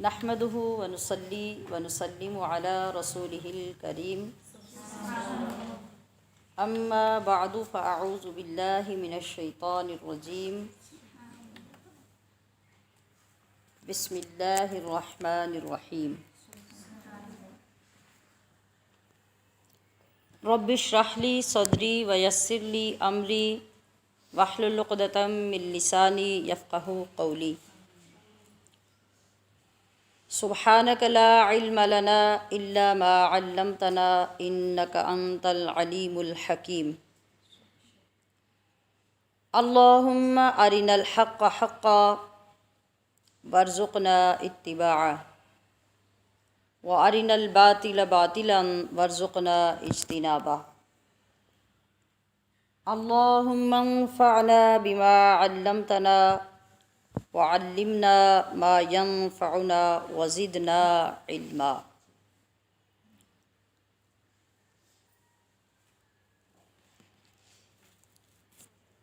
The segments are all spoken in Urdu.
نحمده ونصلي ونسلم على رسوله الكريم اما بعد فاعوذ بالله من الشيطان الرجيم بسم الله الرحمن الرحيم رب اشرح لي صدري ويسر لي امري واحلل عقدة من لساني يفقهوا قولي سبحانك لا علم لنا إلا ما علمتنا إنك أنت العليم الحكيم اللهم أرنا الحق حقا وارزقنا اتباعه وأرنا الباطل باطلا وارزقنا اجتنابه اللهم انفعنا بما علمتنا وعلمنا ما ينفعنا وزدنا علما۔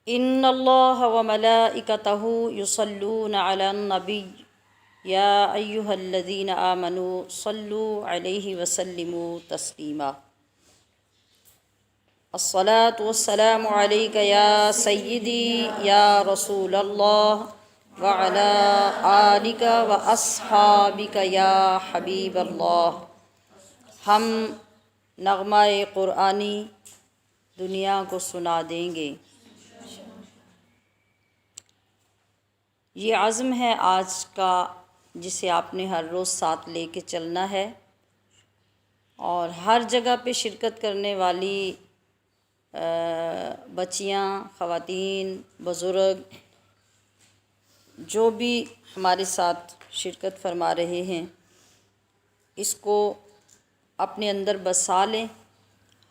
ان اللہ وملائکتہ یصلون علی النبی یا ایہا الذین آمنوا صلوا علیہ وسلموا تسلیما۔ الصلاۃ والسلام علیک یا سیدی یا رسول اللہ وعلی آلک واصحابک یا حبیب اللہ۔ ہم نغمہ قرآنی دنیا کو سنا دیں گے۔ یہ عزم ہے آج کا جسے آپ نے ہر روز ساتھ لے کے چلنا ہے، اور ہر جگہ پہ شرکت کرنے والی بچیاں، خواتین، بزرگ جو بھی ہمارے ساتھ شرکت فرما رہے ہیں، اس کو اپنے اندر بسا لیں۔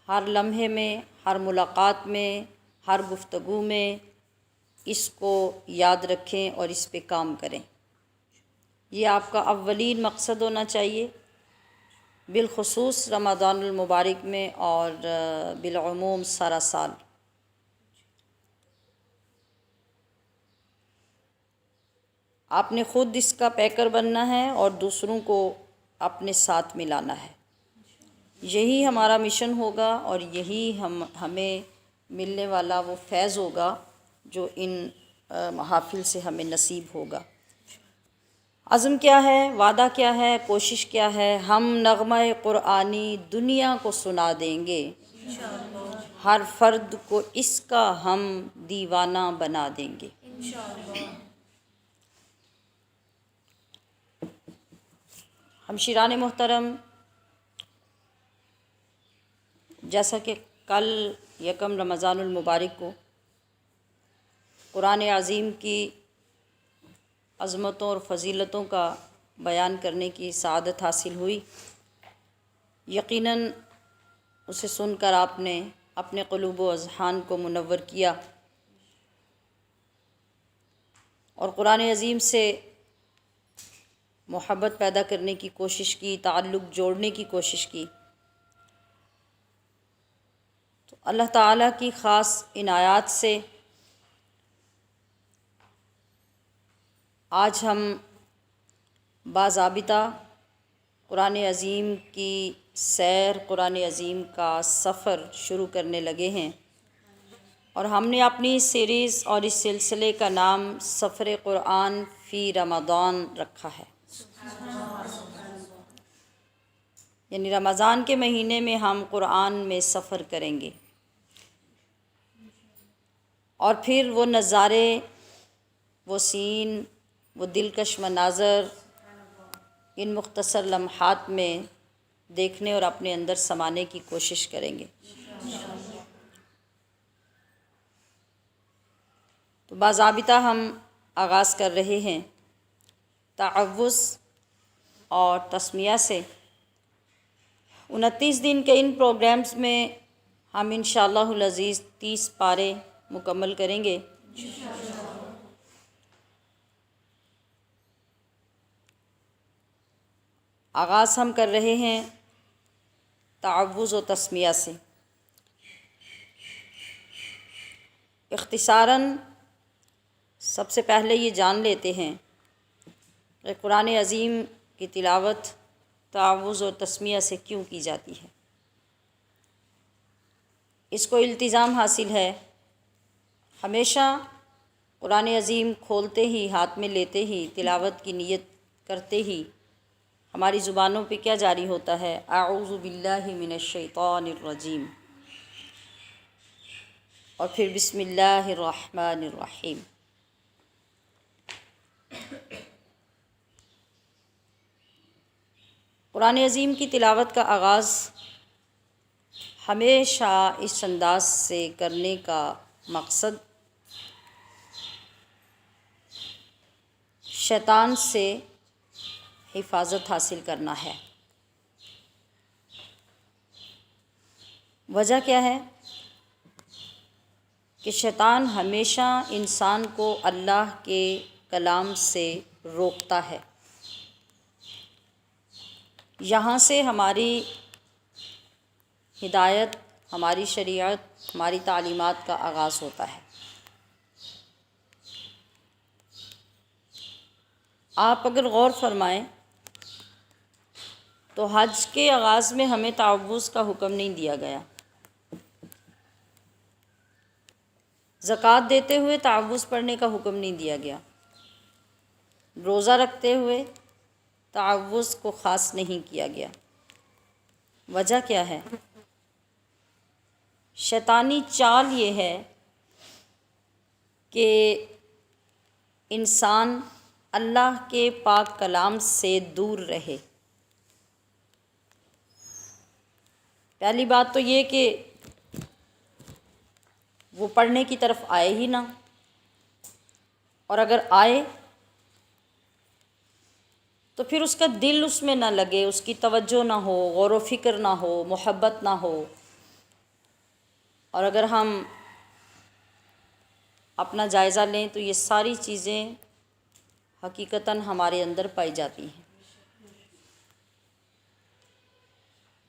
ہر لمحے میں، ہر ملاقات میں، ہر گفتگو میں اس کو یاد رکھیں اور اس پہ کام کریں۔ یہ آپ کا اولین مقصد ہونا چاہیے، بالخصوص رمضان المبارک میں اور بالعموم سارا سال۔ آپ نے خود اس کا پیکر بننا ہے اور دوسروں کو اپنے ساتھ ملانا ہے۔ یہی ہمارا مشن ہوگا اور یہی ہمیں ملنے والا وہ فیض ہوگا جو ان محافل سے ہمیں نصیب ہوگا۔ عزم کیا ہے، وعدہ کیا ہے، کوشش کیا ہے؟ ہم نغمہ قرآنی دنیا کو سنا دیں گے، ہر فرد کو اس کا ہم دیوانہ بنا دیں گے۔ ہمشیران محترم، جیسا کہ کل یکم رمضان المبارک کو قرآن عظیم کی عظمتوں اور فضیلتوں کا بیان کرنے کی سعادت حاصل ہوئی، یقیناً اسے سن کر آپ نے اپنے قلوب و اذہان کو منور کیا اور قرآن عظیم سے محبت پیدا کرنے کی کوشش کی، تعلق جوڑنے کی کوشش کی۔ تو اللہ تعالیٰ کی خاص عنایات سے آج ہم باضابطہ قرآن عظیم کی سیر، قرآن عظیم کا سفر شروع کرنے لگے ہیں، اور ہم نے اپنی سیریز اور اس سلسلے کا نام سفر قرآن فی رمضان رکھا ہے۔ یعنی رمضان کے مہینے میں ہم قرآن میں سفر کریں گے، اور پھر وہ نظارے، وہ سین، وہ دلکش مناظر ان مختصر لمحات میں دیکھنے اور اپنے اندر سمانے کی کوشش کریں گے۔ تو باضابطہ ہم آغاز کر رہے ہیں تعوذ اور تسمیہ سے۔ 29 دن کے ان پروگرامز میں ہم انشاءاللہ العزیز 30 پارے مکمل کریں گے۔ آغاز ہم کر رہے ہیں تعوذ و تسمیہ سے۔ اختصاراً سب سے پہلے یہ جان لیتے ہیں کہ قرآن عظیم کی تلاوت تعوذ اور تسمیہ سے کیوں کی جاتی ہے۔ اس کو التزام حاصل ہے، ہمیشہ قرآن عظیم کھولتے ہی، ہاتھ میں لیتے ہی، تلاوت کی نیت کرتے ہی ہماری زبانوں پہ کیا جاری ہوتا ہے؟ اعوذ باللہ من الشیطان الرجیم، اور پھر بسم اللہ الرحمن الرحیم۔ قرآن عظیم کی تلاوت کا آغاز ہمیشہ اس انداز سے کرنے کا مقصد شیطان سے حفاظت حاصل کرنا ہے۔ وجہ کیا ہے؟ کہ شیطان ہمیشہ انسان کو اللہ کے کلام سے روکتا ہے۔ یہاں سے ہماری ہدایت، ہماری شریعت، ہماری تعلیمات کا آغاز ہوتا ہے۔ آپ اگر غور فرمائیں تو حج کے آغاز میں ہمیں تعوذ کا حکم نہیں دیا گیا، زکوٰۃ دیتے ہوئے تعوذ پڑھنے کا حکم نہیں دیا گیا، روزہ رکھتے ہوئے تعوذ کو خاص نہیں کیا گیا۔ وجہ کیا ہے؟ شیطانی چال یہ ہے کہ انسان اللہ کے پاک کلام سے دور رہے۔ پہلی بات تو یہ کہ وہ پڑھنے کی طرف آئے ہی نہ، اور اگر آئے تو پھر اس کا دل اس میں نہ لگے، اس کی توجہ نہ ہو، غور و فکر نہ ہو، محبت نہ ہو۔ اور اگر ہم اپنا جائزہ لیں تو یہ ساری چیزیں حقیقتاً ہمارے اندر پائی جاتی ہیں۔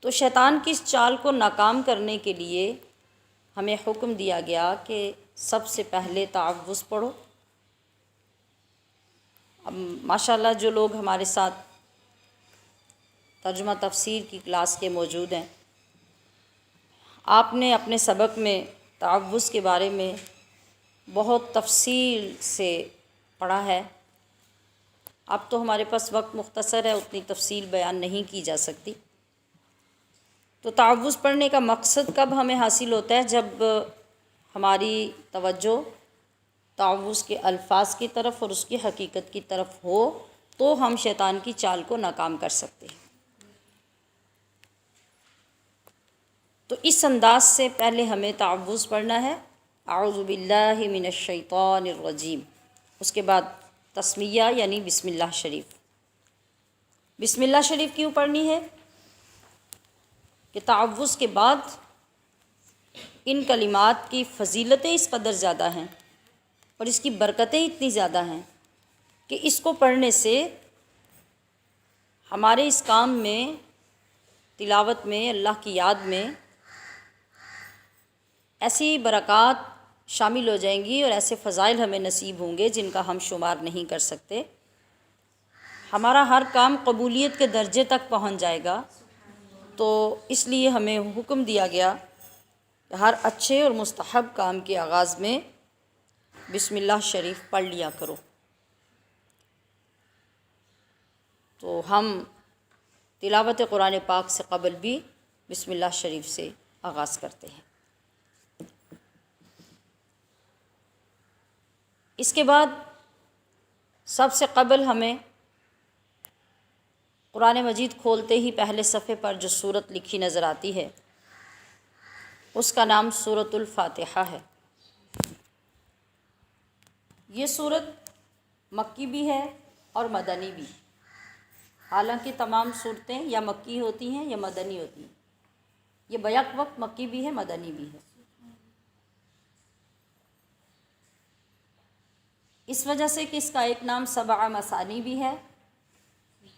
تو شیطان کی اس چال کو ناکام کرنے کے لیے ہمیں حکم دیا گیا کہ سب سے پہلے تعوذ پڑھو۔ اب ماشاءاللہ جو لوگ ہمارے ساتھ ترجمہ تفسیر کی کلاس کے موجود ہیں، آپ نے اپنے سبق میں تعوذ کے بارے میں بہت تفصیل سے پڑھا ہے۔ اب تو ہمارے پاس وقت مختصر ہے، اتنی تفصیل بیان نہیں کی جا سکتی۔ تو تعوذ پڑھنے کا مقصد کب ہمیں حاصل ہوتا ہے؟ جب ہماری توجہ تعوذ کے الفاظ کی طرف اور اس کی حقیقت کی طرف ہو تو ہم شیطان کی چال کو ناکام کر سکتے ہیں۔ تو اس انداز سے پہلے ہمیں تعوذ پڑھنا ہے، اعوذ باللہ من الشیطان الرجیم، اس کے بعد تسمیہ یعنی بسم اللہ شریف۔ بسم اللہ شریف کیوں پڑھنی ہے؟ کہ تعوذ کے بعد ان کلمات کی فضیلتیں اس قدر زیادہ ہیں اور اس کی برکتیں اتنی زیادہ ہیں کہ اس کو پڑھنے سے ہمارے اس کام میں، تلاوت میں، اللہ کی یاد میں ایسی برکات شامل ہو جائیں گی اور ایسے فضائل ہمیں نصیب ہوں گے جن کا ہم شمار نہیں کر سکتے۔ ہمارا ہر کام قبولیت کے درجے تک پہنچ جائے گا۔ تو اس لیے ہمیں حکم دیا گیا کہ ہر اچھے اور مستحب کام کے آغاز میں بسم اللہ شریف پڑھ لیا کرو۔ تو ہم تلاوت قرآن پاک سے قبل بھی بسم اللہ شریف سے آغاز کرتے ہیں۔ اس کے بعد سب سے قبل ہمیں قرآن مجید کھولتے ہی پہلے صفحے پر جو سورت لکھی نظر آتی ہے اس کا نام سورۃ الفاتحہ ہے۔ یہ سورت مکی بھی ہے اور مدنی بھی، حالانکہ تمام صورتیں یا مکی ہوتی ہیں یا مدنی ہوتی ہیں، یہ بیک وقت مکی بھی ہے، مدنی بھی ہے۔ اس وجہ سے کہ اس کا ایک نام سبع مثانی بھی ہے،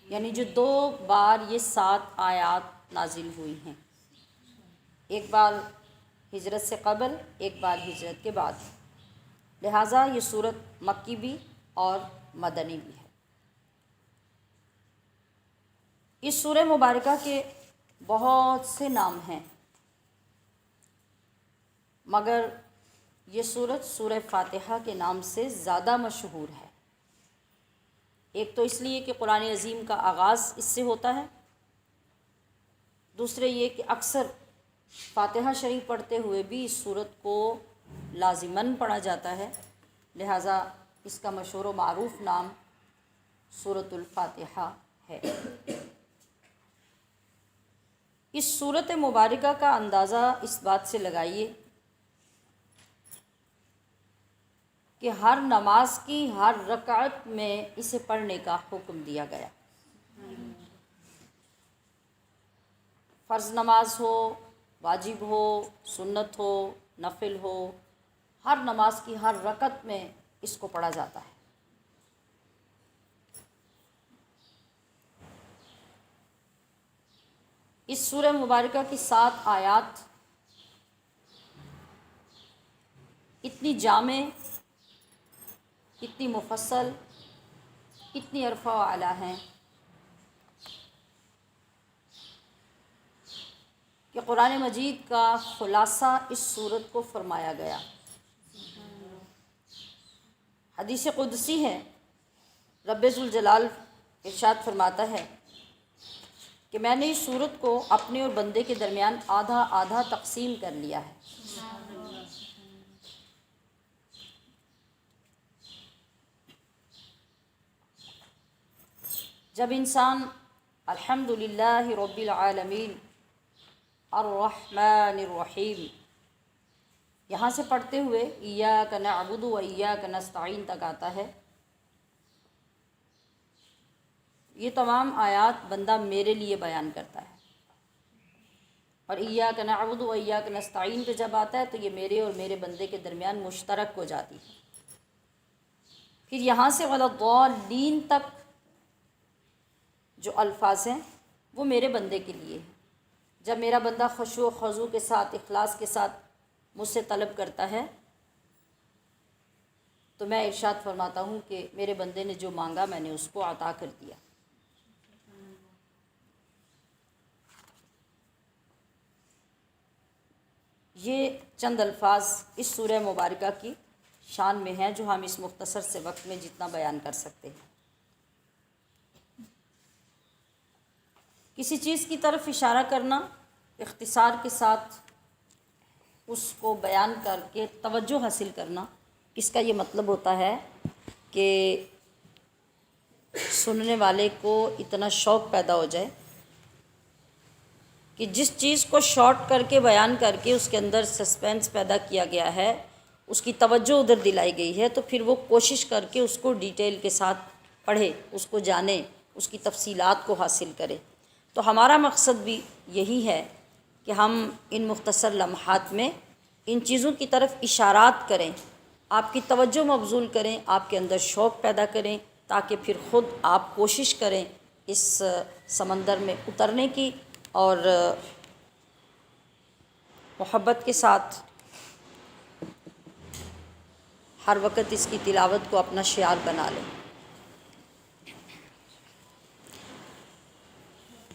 یعنی جو 2 بار یہ 7 آیات نازل ہوئی ہیں، ایک بار ہجرت سے قبل، ایک بار ہجرت کے بعد، لہٰذا یہ سورت مکی بھی اور مدنی بھی ہے۔ اس سورہ مبارکہ کے بہت سے نام ہیں، مگر یہ سورت سورہ فاتحہ کے نام سے زیادہ مشہور ہے۔ ایک تو اس لیے کہ قرآن عظیم کا آغاز اس سے ہوتا ہے، دوسرے یہ کہ اکثر فاتحہ شریف پڑھتے ہوئے بھی اس سورت کو لازماً پڑھا جاتا ہے، لہٰذا اس کا مشہور و معروف نام سورۃ الفاتحہ ہے۔ اس سورت مبارکہ کا اندازہ اس بات سے لگائیے کہ ہر نماز کی ہر رکعت میں اسے پڑھنے کا حکم دیا گیا۔ فرض نماز ہو، واجب ہو، سنت ہو، نفل ہو، ہر نماز کی ہر رکعت میں اس کو پڑھا جاتا ہے۔ اس سورہ مبارکہ کی 7 آیات اتنی جامع، اتنی مفصل، اتنی عرفہ و اعلیٰ ہیں کہ قرآن مجید کا خلاصہ اس سورت کو فرمایا گیا۔ حدیث قدسی ہے، رب ذوالجلال ارشاد فرماتا ہے کہ میں نے اس سورت کو اپنے اور بندے کے درمیان آدھا آدھا تقسیم کر لیا ہے۔ جب انسان الحمدللہ رب العالمین الرحمن الرحیم یہاں سے پڑھتے ہوئے ایاک نعبد و ایاک نستعین تک آتا ہے، یہ تمام آیات بندہ میرے لیے بیان کرتا ہے، اور ایاک نعبد و ایاک نستعین پہ جب آتا ہے تو یہ میرے اور میرے بندے کے درمیان مشترک ہو جاتی ہے۔ پھر یہاں سے ولا الضالین تک جو الفاظ ہیں وہ میرے بندے کے لیے ہیں۔ جب میرا بندہ خشوع و خضوع کے ساتھ، اخلاص کے ساتھ مجھ سے طلب کرتا ہے تو میں ارشاد فرماتا ہوں کہ میرے بندے نے جو مانگا میں نے اس کو عطا کر دیا۔ یہ چند الفاظ اس سورہ مبارکہ کی شان میں ہیں جو ہم اس مختصر سے وقت میں جتنا بیان کر سکتے ہیں۔ کسی چیز کی طرف اشارہ کرنا، اختصار کے ساتھ اس کو بیان کر کے توجہ حاصل کرنا، اس کا یہ مطلب ہوتا ہے کہ سننے والے کو اتنا شوق پیدا ہو جائے کہ جس چیز کو شارٹ کر کے بیان کر کے اس کے اندر سسپینس پیدا کیا گیا ہے، اس کی توجہ ادھر دلائی گئی ہے، تو پھر وہ کوشش کر کے اس کو ڈیٹیل کے ساتھ پڑھے، اس کو جانے، اس کی تفصیلات کو حاصل کرے۔ تو ہمارا مقصد بھی یہی ہے کہ ہم ان مختصر لمحات میں ان چیزوں کی طرف اشارات کریں، آپ کی توجہ مبذول کریں، آپ کے اندر شوق پیدا کریں، تاکہ پھر خود آپ کوشش کریں اس سمندر میں اترنے کی اور محبت کے ساتھ ہر وقت اس کی تلاوت کو اپنا شعار بنا لیں۔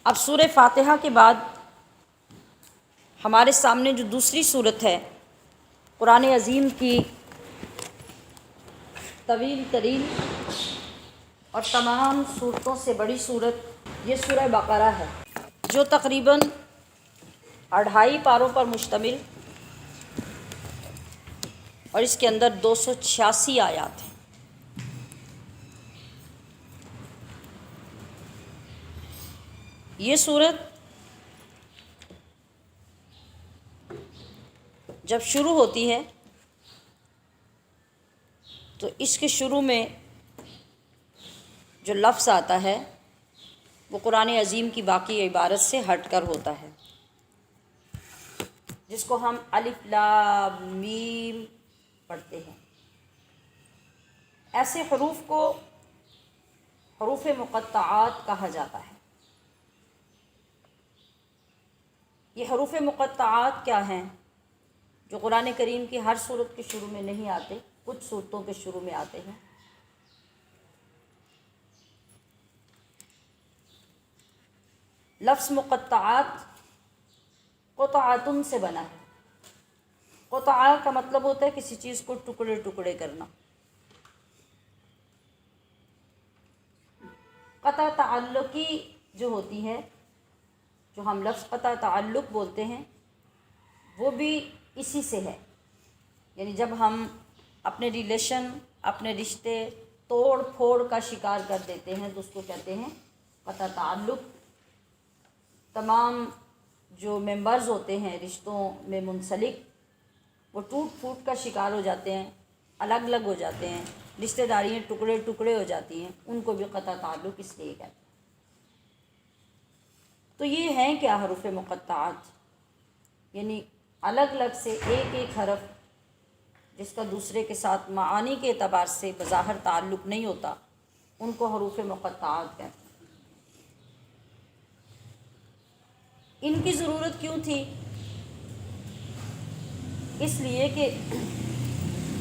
اب سورہ فاتحہ کے بعد ہمارے سامنے جو دوسری سورت ہے، قرآن عظیم کی طویل ترین اور تمام سورتوں سے بڑی سورت، یہ سورہ بقرہ ہے، جو تقریباً 2.5 پاروں پر مشتمل اور اس کے اندر 286 آیات ہیں۔ یہ سورت جب شروع ہوتی ہے تو اس کے شروع میں جو لفظ آتا ہے وہ قرآن عظیم کی باقی عبارت سے ہٹ کر ہوتا ہے، جس کو ہم الف لام میم پڑھتے ہیں۔ ایسے حروف کو حروف مقطعات کہا جاتا ہے۔ یہ حروف مقطعات کیا ہیں؟ جو قرآن کریم کی ہر سورت کے شروع میں نہیں آتے، کچھ سورتوں کے شروع میں آتے ہیں۔ لفظ مقطعات قطعاتن سے بنا ہے۔ قطعہ کا مطلب ہوتا ہے کسی چیز کو ٹکڑے ٹکڑے کرنا۔ قطع تعلقی جو ہوتی ہے، جو ہم لفظ قطع تعلق بولتے ہیں، وہ بھی اسی سے ہے۔ یعنی جب ہم اپنے ریلیشن، اپنے رشتے توڑ پھوڑ کا شکار کر دیتے ہیں تو اس کو کہتے ہیں قطع تعلق۔ تمام جو ممبرز ہوتے ہیں رشتوں میں منسلک، وہ ٹوٹ پھوٹ کا شکار ہو جاتے ہیں، الگ الگ ہو جاتے ہیں، رشتہ داریاں ٹکڑے ٹکڑے ہو جاتی ہیں، ان کو بھی قطع تعلق اس لیے کہتے ہیں۔ تو یہ ہیں کیا حروف مقطعات؟ یعنی الگ الگ سے ایک ایک حرف جس کا دوسرے کے ساتھ معانی کے اعتبار سے بظاہر تعلق نہیں ہوتا، ان کو حروف مقطعات کہتے ہیں۔ ان کی ضرورت کیوں تھی؟ اس لیے کہ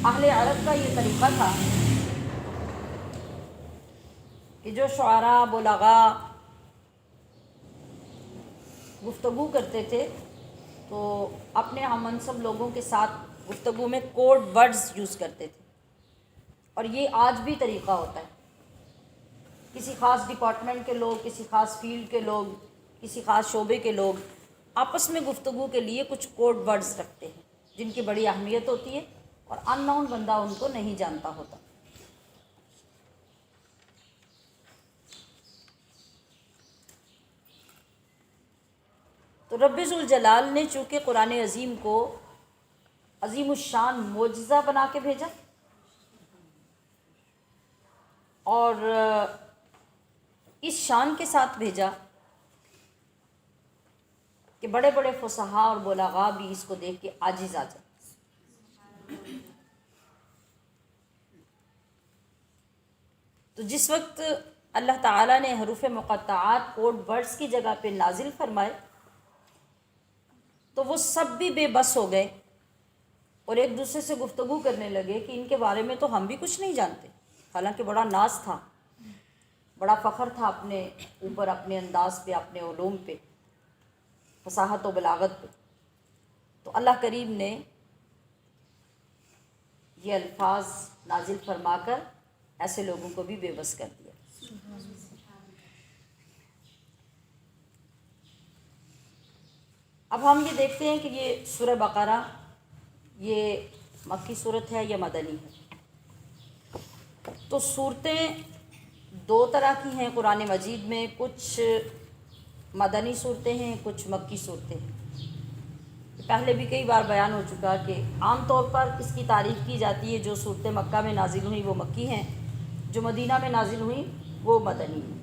اہل عرب کا یہ طریقہ تھا کہ جو شعراء بلغاء گفتگو کرتے تھے تو اپنے ہم منصب لوگوں کے ساتھ گفتگو میں کوڈ ورڈز یوز کرتے تھے، اور یہ آج بھی طریقہ ہوتا ہے۔ کسی خاص ڈپارٹمنٹ کے لوگ، کسی خاص فیلڈ کے لوگ، کسی خاص شعبے کے لوگ آپس میں گفتگو کے لیے کچھ کوڈ ورڈز رکھتے ہیں جن کی بڑی اہمیت ہوتی ہے اور ان نون بندہ ان کو نہیں جانتا ہوتا۔ تو رب ذوالجلال نے چونکہ قرآن عظیم کو عظیم الشان معجزہ بنا کے بھیجا، اور اس شان کے ساتھ بھیجا کہ بڑے بڑے فصحاء اور بلغاء بھی اس کو دیکھ کے عاجز آ جائے۔ تو جس وقت اللہ تعالیٰ نے حروف مقطعات کوڈ ورڈز کی جگہ پہ نازل فرمائے تو وہ سب بھی بے بس ہو گئے اور ایک دوسرے سے گفتگو کرنے لگے کہ ان کے بارے میں تو ہم بھی کچھ نہیں جانتے۔ حالانکہ بڑا ناز تھا، بڑا فخر تھا اپنے اوپر، اپنے انداز پہ، اپنے علوم پہ، فصاحت و بلاغت پہ۔ تو اللہ کریم نے یہ الفاظ نازل فرما کر ایسے لوگوں کو بھی بے بس کر دیا۔ اب ہم یہ دیکھتے ہیں کہ یہ سورہ بقرہ یہ مکی صورت ہے یا مدنی ہے؟ تو صورتیں دو طرح کی ہیں قرآن مجید میں، کچھ مدنی صورتیں ہیں، کچھ مکی صورتیں ہیں۔ پہلے بھی کئی بار بیان ہو چکا کہ عام طور پر اس کی تعریف کی جاتی ہے جو صورتیں مکہ میں نازل ہوئیں وہ مکی ہیں، جو مدینہ میں نازل ہوئیں وہ مدنی ہیں۔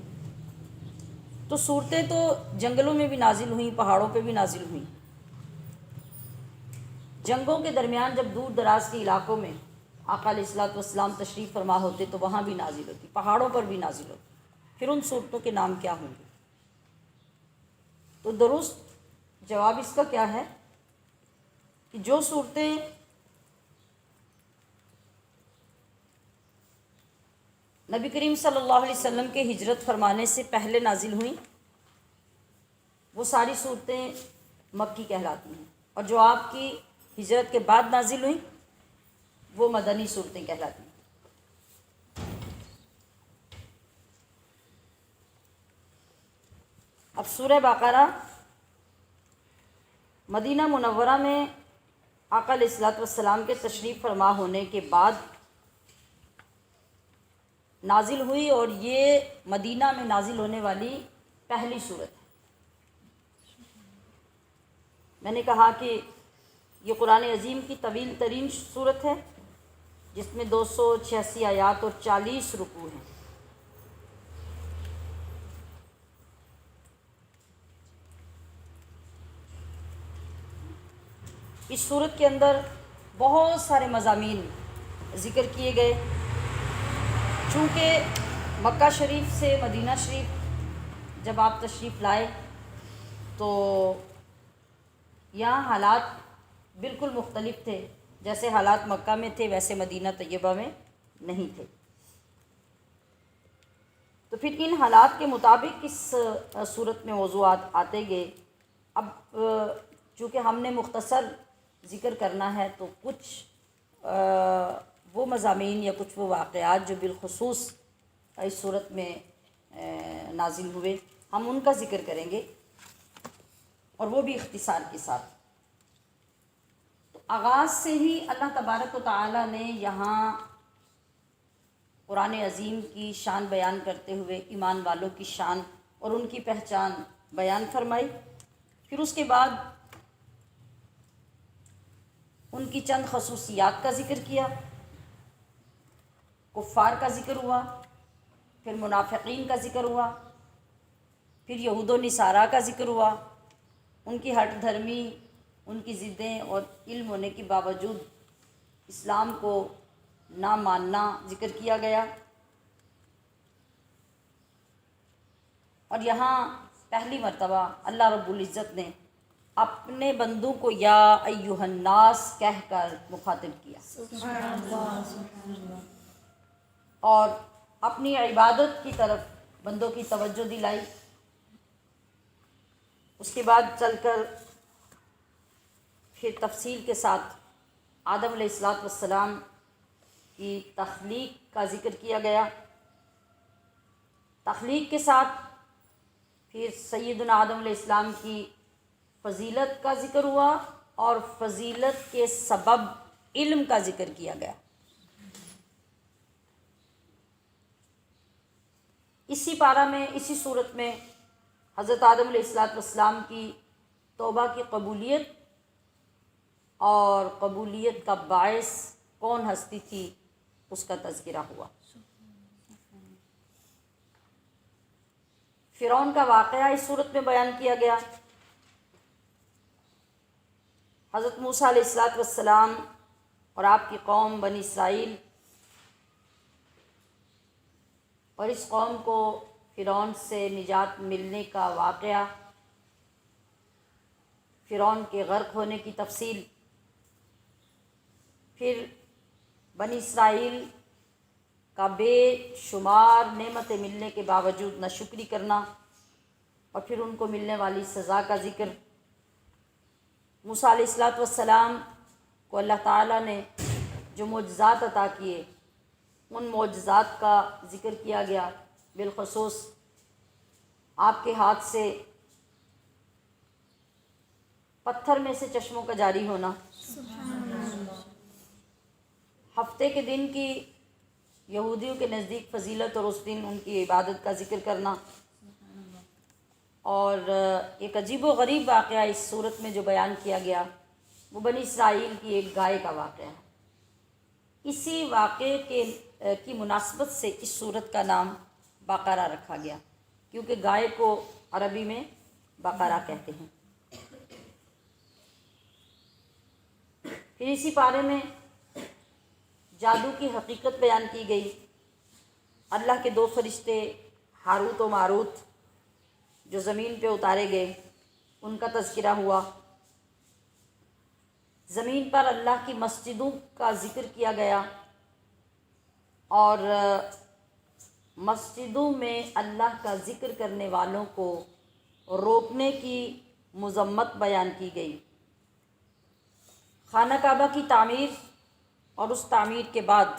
تو صورتیں تو جنگلوں میں بھی نازل ہوئیں، پہاڑوں پہ بھی نازل ہوئیں، جنگوں کے درمیان جب دور دراز کے علاقوں میں آقا علیہ الصلوۃ والسلام تشریف فرما ہوتے تو وہاں بھی نازل ہوتی، پہاڑوں پر بھی نازل ہوتی۔ پھر ان صورتوں کے نام کیا ہوں گے؟ تو درست جواب اس کا کیا ہے کہ جو صورتیں نبی کریم صلی اللہ علیہ وسلم کے ہجرت فرمانے سے پہلے نازل ہوئیں وہ ساری صورتیں مکی کہلاتی ہیں، اور جو آپ کی ہجرت کے بعد نازل ہوئیں وہ مدنی صورتیں کہلاتی ہیں۔ اب سورہ بقرہ مدینہ منورہ میں آقا علیہ الصلوۃ والسلام کے تشریف فرما ہونے کے بعد نازل ہوئی، اور یہ مدینہ میں نازل ہونے والی پہلی صورت ہے۔ میں نے کہا کہ یہ قرآن عظیم کی طویل ترین صورت ہے جس میں 286 آیات اور 40 رکوع ہیں۔ اس صورت کے اندر بہت سارے مضامین ذکر کیے گئے۔ چونکہ مکہ شریف سے مدینہ شریف جب آپ تشریف لائے تو یہاں حالات بالکل مختلف تھے، جیسے حالات مکہ میں تھے ویسے مدینہ طیبہ میں نہیں تھے۔ تو پھر ان حالات کے مطابق اس صورت میں موضوعات آتے گئے۔ اب چونکہ ہم نے مختصر ذکر کرنا ہے تو کچھ وہ مضامین یا کچھ وہ واقعات جو بالخصوص اس صورت میں نازل ہوئے ہم ان کا ذکر کریں گے، اور وہ بھی اختصار کے ساتھ۔ تو آغاز سے ہی اللہ تبارک و تعالیٰ نے یہاں قرآن عظیم کی شان بیان کرتے ہوئے ایمان والوں کی شان اور ان کی پہچان بیان فرمائی۔ پھر اس کے بعد ان کی چند خصوصیات کا ذکر کیا، کفار کا ذکر ہوا، پھر منافقین کا ذکر ہوا، پھر یہود و نصارہ کا ذکر ہوا، ان کی ہٹ دھرمی، ان کی ضدیں اور علم ہونے کے باوجود اسلام کو نہ ماننا ذکر کیا گیا۔ اور یہاں پہلی مرتبہ اللہ رب العزت نے اپنے بندوں کو یا ایھا الناس کہہ کر مخاطب کیا اور اپنی عبادت کی طرف بندوں کی توجہ دلائی۔ اس کے بعد چل کر پھر تفصیل کے ساتھ آدم علیہ السلام کی تخلیق کا ذکر کیا گیا۔ تخلیق کے ساتھ پھر سیدنا آدم علیہ السلام کی فضیلت کا ذکر ہوا اور فضیلت کے سبب علم کا ذکر کیا گیا۔ اسی پارہ میں، اسی صورت میں حضرت آدم علیہ السلام کی توبہ کی قبولیت اور قبولیت کا باعث کون ہستی تھی اس کا تذکرہ ہوا۔ فرعون کا واقعہ اس صورت میں بیان کیا گیا۔ حضرت موسیٰ علیہ السلام اور آپ کی قوم بنی اسرائیل اور اس قوم کو فرعون سے نجات ملنے کا واقعہ، فرعون کے غرق ہونے کی تفصیل، پھر بنی اسرائیل کا بے شمار نعمتیں ملنے کے باوجود ناشکری کرنا اور پھر ان کو ملنے والی سزا کا ذکر۔ موسیٰ علیہ السلام کو اللہ تعالیٰ نے جو معجزات عطا کیے ان معجزات کا ذکر کیا گیا، بالخصوص آپ کے ہاتھ سے پتھر میں سے چشموں کا جاری ہونا، ہفتے کے دن کی یہودیوں کے نزدیک فضیلت اور اس دن ان کی عبادت کا ذکر کرنا، اور ایک عجیب و غریب واقعہ اس صورت میں جو بیان کیا گیا وہ بنی اسرائیل کی ایک گائے کا واقعہ ہے۔ اسی واقعے کی مناسبت سے اس صورت کا نام بقرہ رکھا گیا، کیونکہ گائے کو عربی میں بقرہ کہتے ہیں۔ پھر اسی پارے میں جادو کی حقیقت بیان کی گئی۔ اللہ کے دو فرشتے ہاروت و ماروت جو زمین پہ اتارے گئے ان کا تذکرہ ہوا۔ زمین پر اللہ کی مسجدوں کا ذکر کیا گیا اور مسجدوں میں اللہ کا ذکر کرنے والوں کو روکنے کی مذمت بیان کی گئی۔ خانہ کعبہ کی تعمیر اور اس تعمیر کے بعد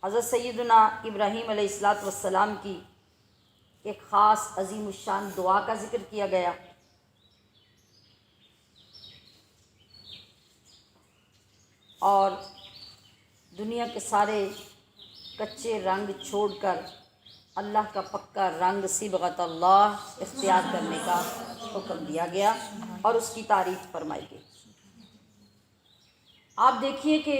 حضرت سیدنا ابراہیم علیہ السلام کی ایک خاص عظیم الشان دعا کا ذکر کیا گیا۔ اور دنیا کے سارے کچے رنگ چھوڑ کر اللہ کا پکا رنگ صبغۃ اللہ اختیار کرنے کا حکم دیا گیا اور اس کی تعریف فرمائی گئی۔ آپ دیکھیے کہ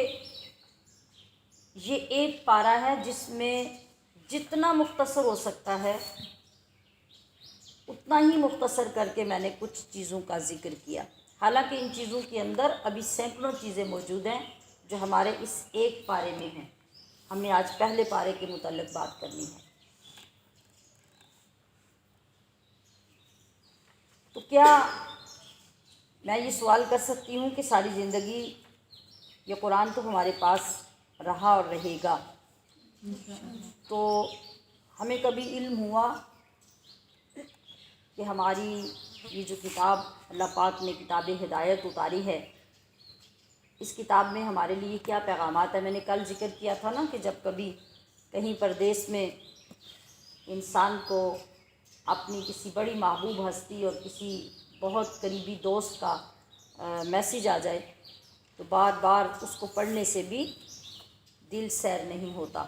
یہ ایک پارہ ہے جس میں جتنا مختصر ہو سکتا ہے اتنا ہی مختصر کر کے میں نے کچھ چیزوں کا ذکر کیا، حالانکہ ان چیزوں کے اندر ابھی سینکڑوں چیزیں موجود ہیں جو ہمارے اس ایک پارے میں ہیں۔ ہم نے آج پہلے پارے کے متعلق بات کرنی ہے۔ تو کیا میں یہ سوال کر سکتی ہوں کہ ساری زندگی یہ قرآن تو ہمارے پاس رہا اور رہے گا، تو ہمیں کبھی علم ہوا کہ ہماری یہ جو کتاب اللہ پاک نے کتاب ہدایت اتاری ہے، اس کتاب میں ہمارے لیے کیا پیغامات ہیں؟ میں نے کل ذکر کیا تھا نا کہ جب کبھی کہیں پردیس میں انسان کو اپنی کسی بڑی محبوب ہستی اور کسی بہت قریبی دوست کا میسیج آ جائے تو بار بار اس کو پڑھنے سے بھی دل سیر نہیں ہوتا،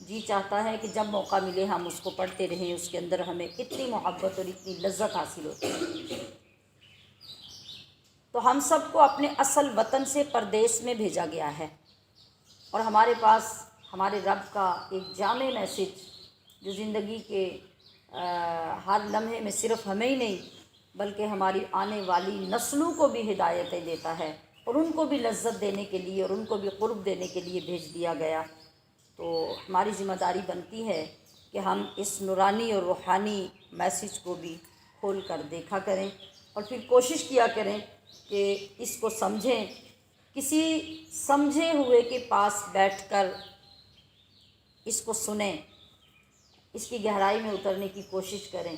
جی چاہتا ہے کہ جب موقع ملے ہم اس کو پڑھتے رہیں، اس کے اندر ہمیں اتنی محبت اور اتنی لذت حاصل ہوتی ہے۔ تو ہم سب کو اپنے اصل وطن سے پردیس میں بھیجا گیا ہے، اور ہمارے پاس ہمارے رب کا ایک جامع میسج جو زندگی کے ہر لمحے میں صرف ہمیں ہی نہیں بلکہ ہماری آنے والی نسلوں کو بھی ہدایتیں دیتا ہے، اور ان کو بھی لذت دینے کے لیے اور ان کو بھی قرب دینے کے لیے بھیج دیا گیا۔ تو ہماری ذمہ داری بنتی ہے کہ ہم اس نورانی اور روحانی میسج کو بھی کھول کر دیکھا کریں، اور پھر کوشش کیا کریں کہ اس کو سمجھیں، کسی سمجھے ہوئے کے پاس بیٹھ کر اس کو سنیں، اس کی گہرائی میں اترنے کی کوشش کریں،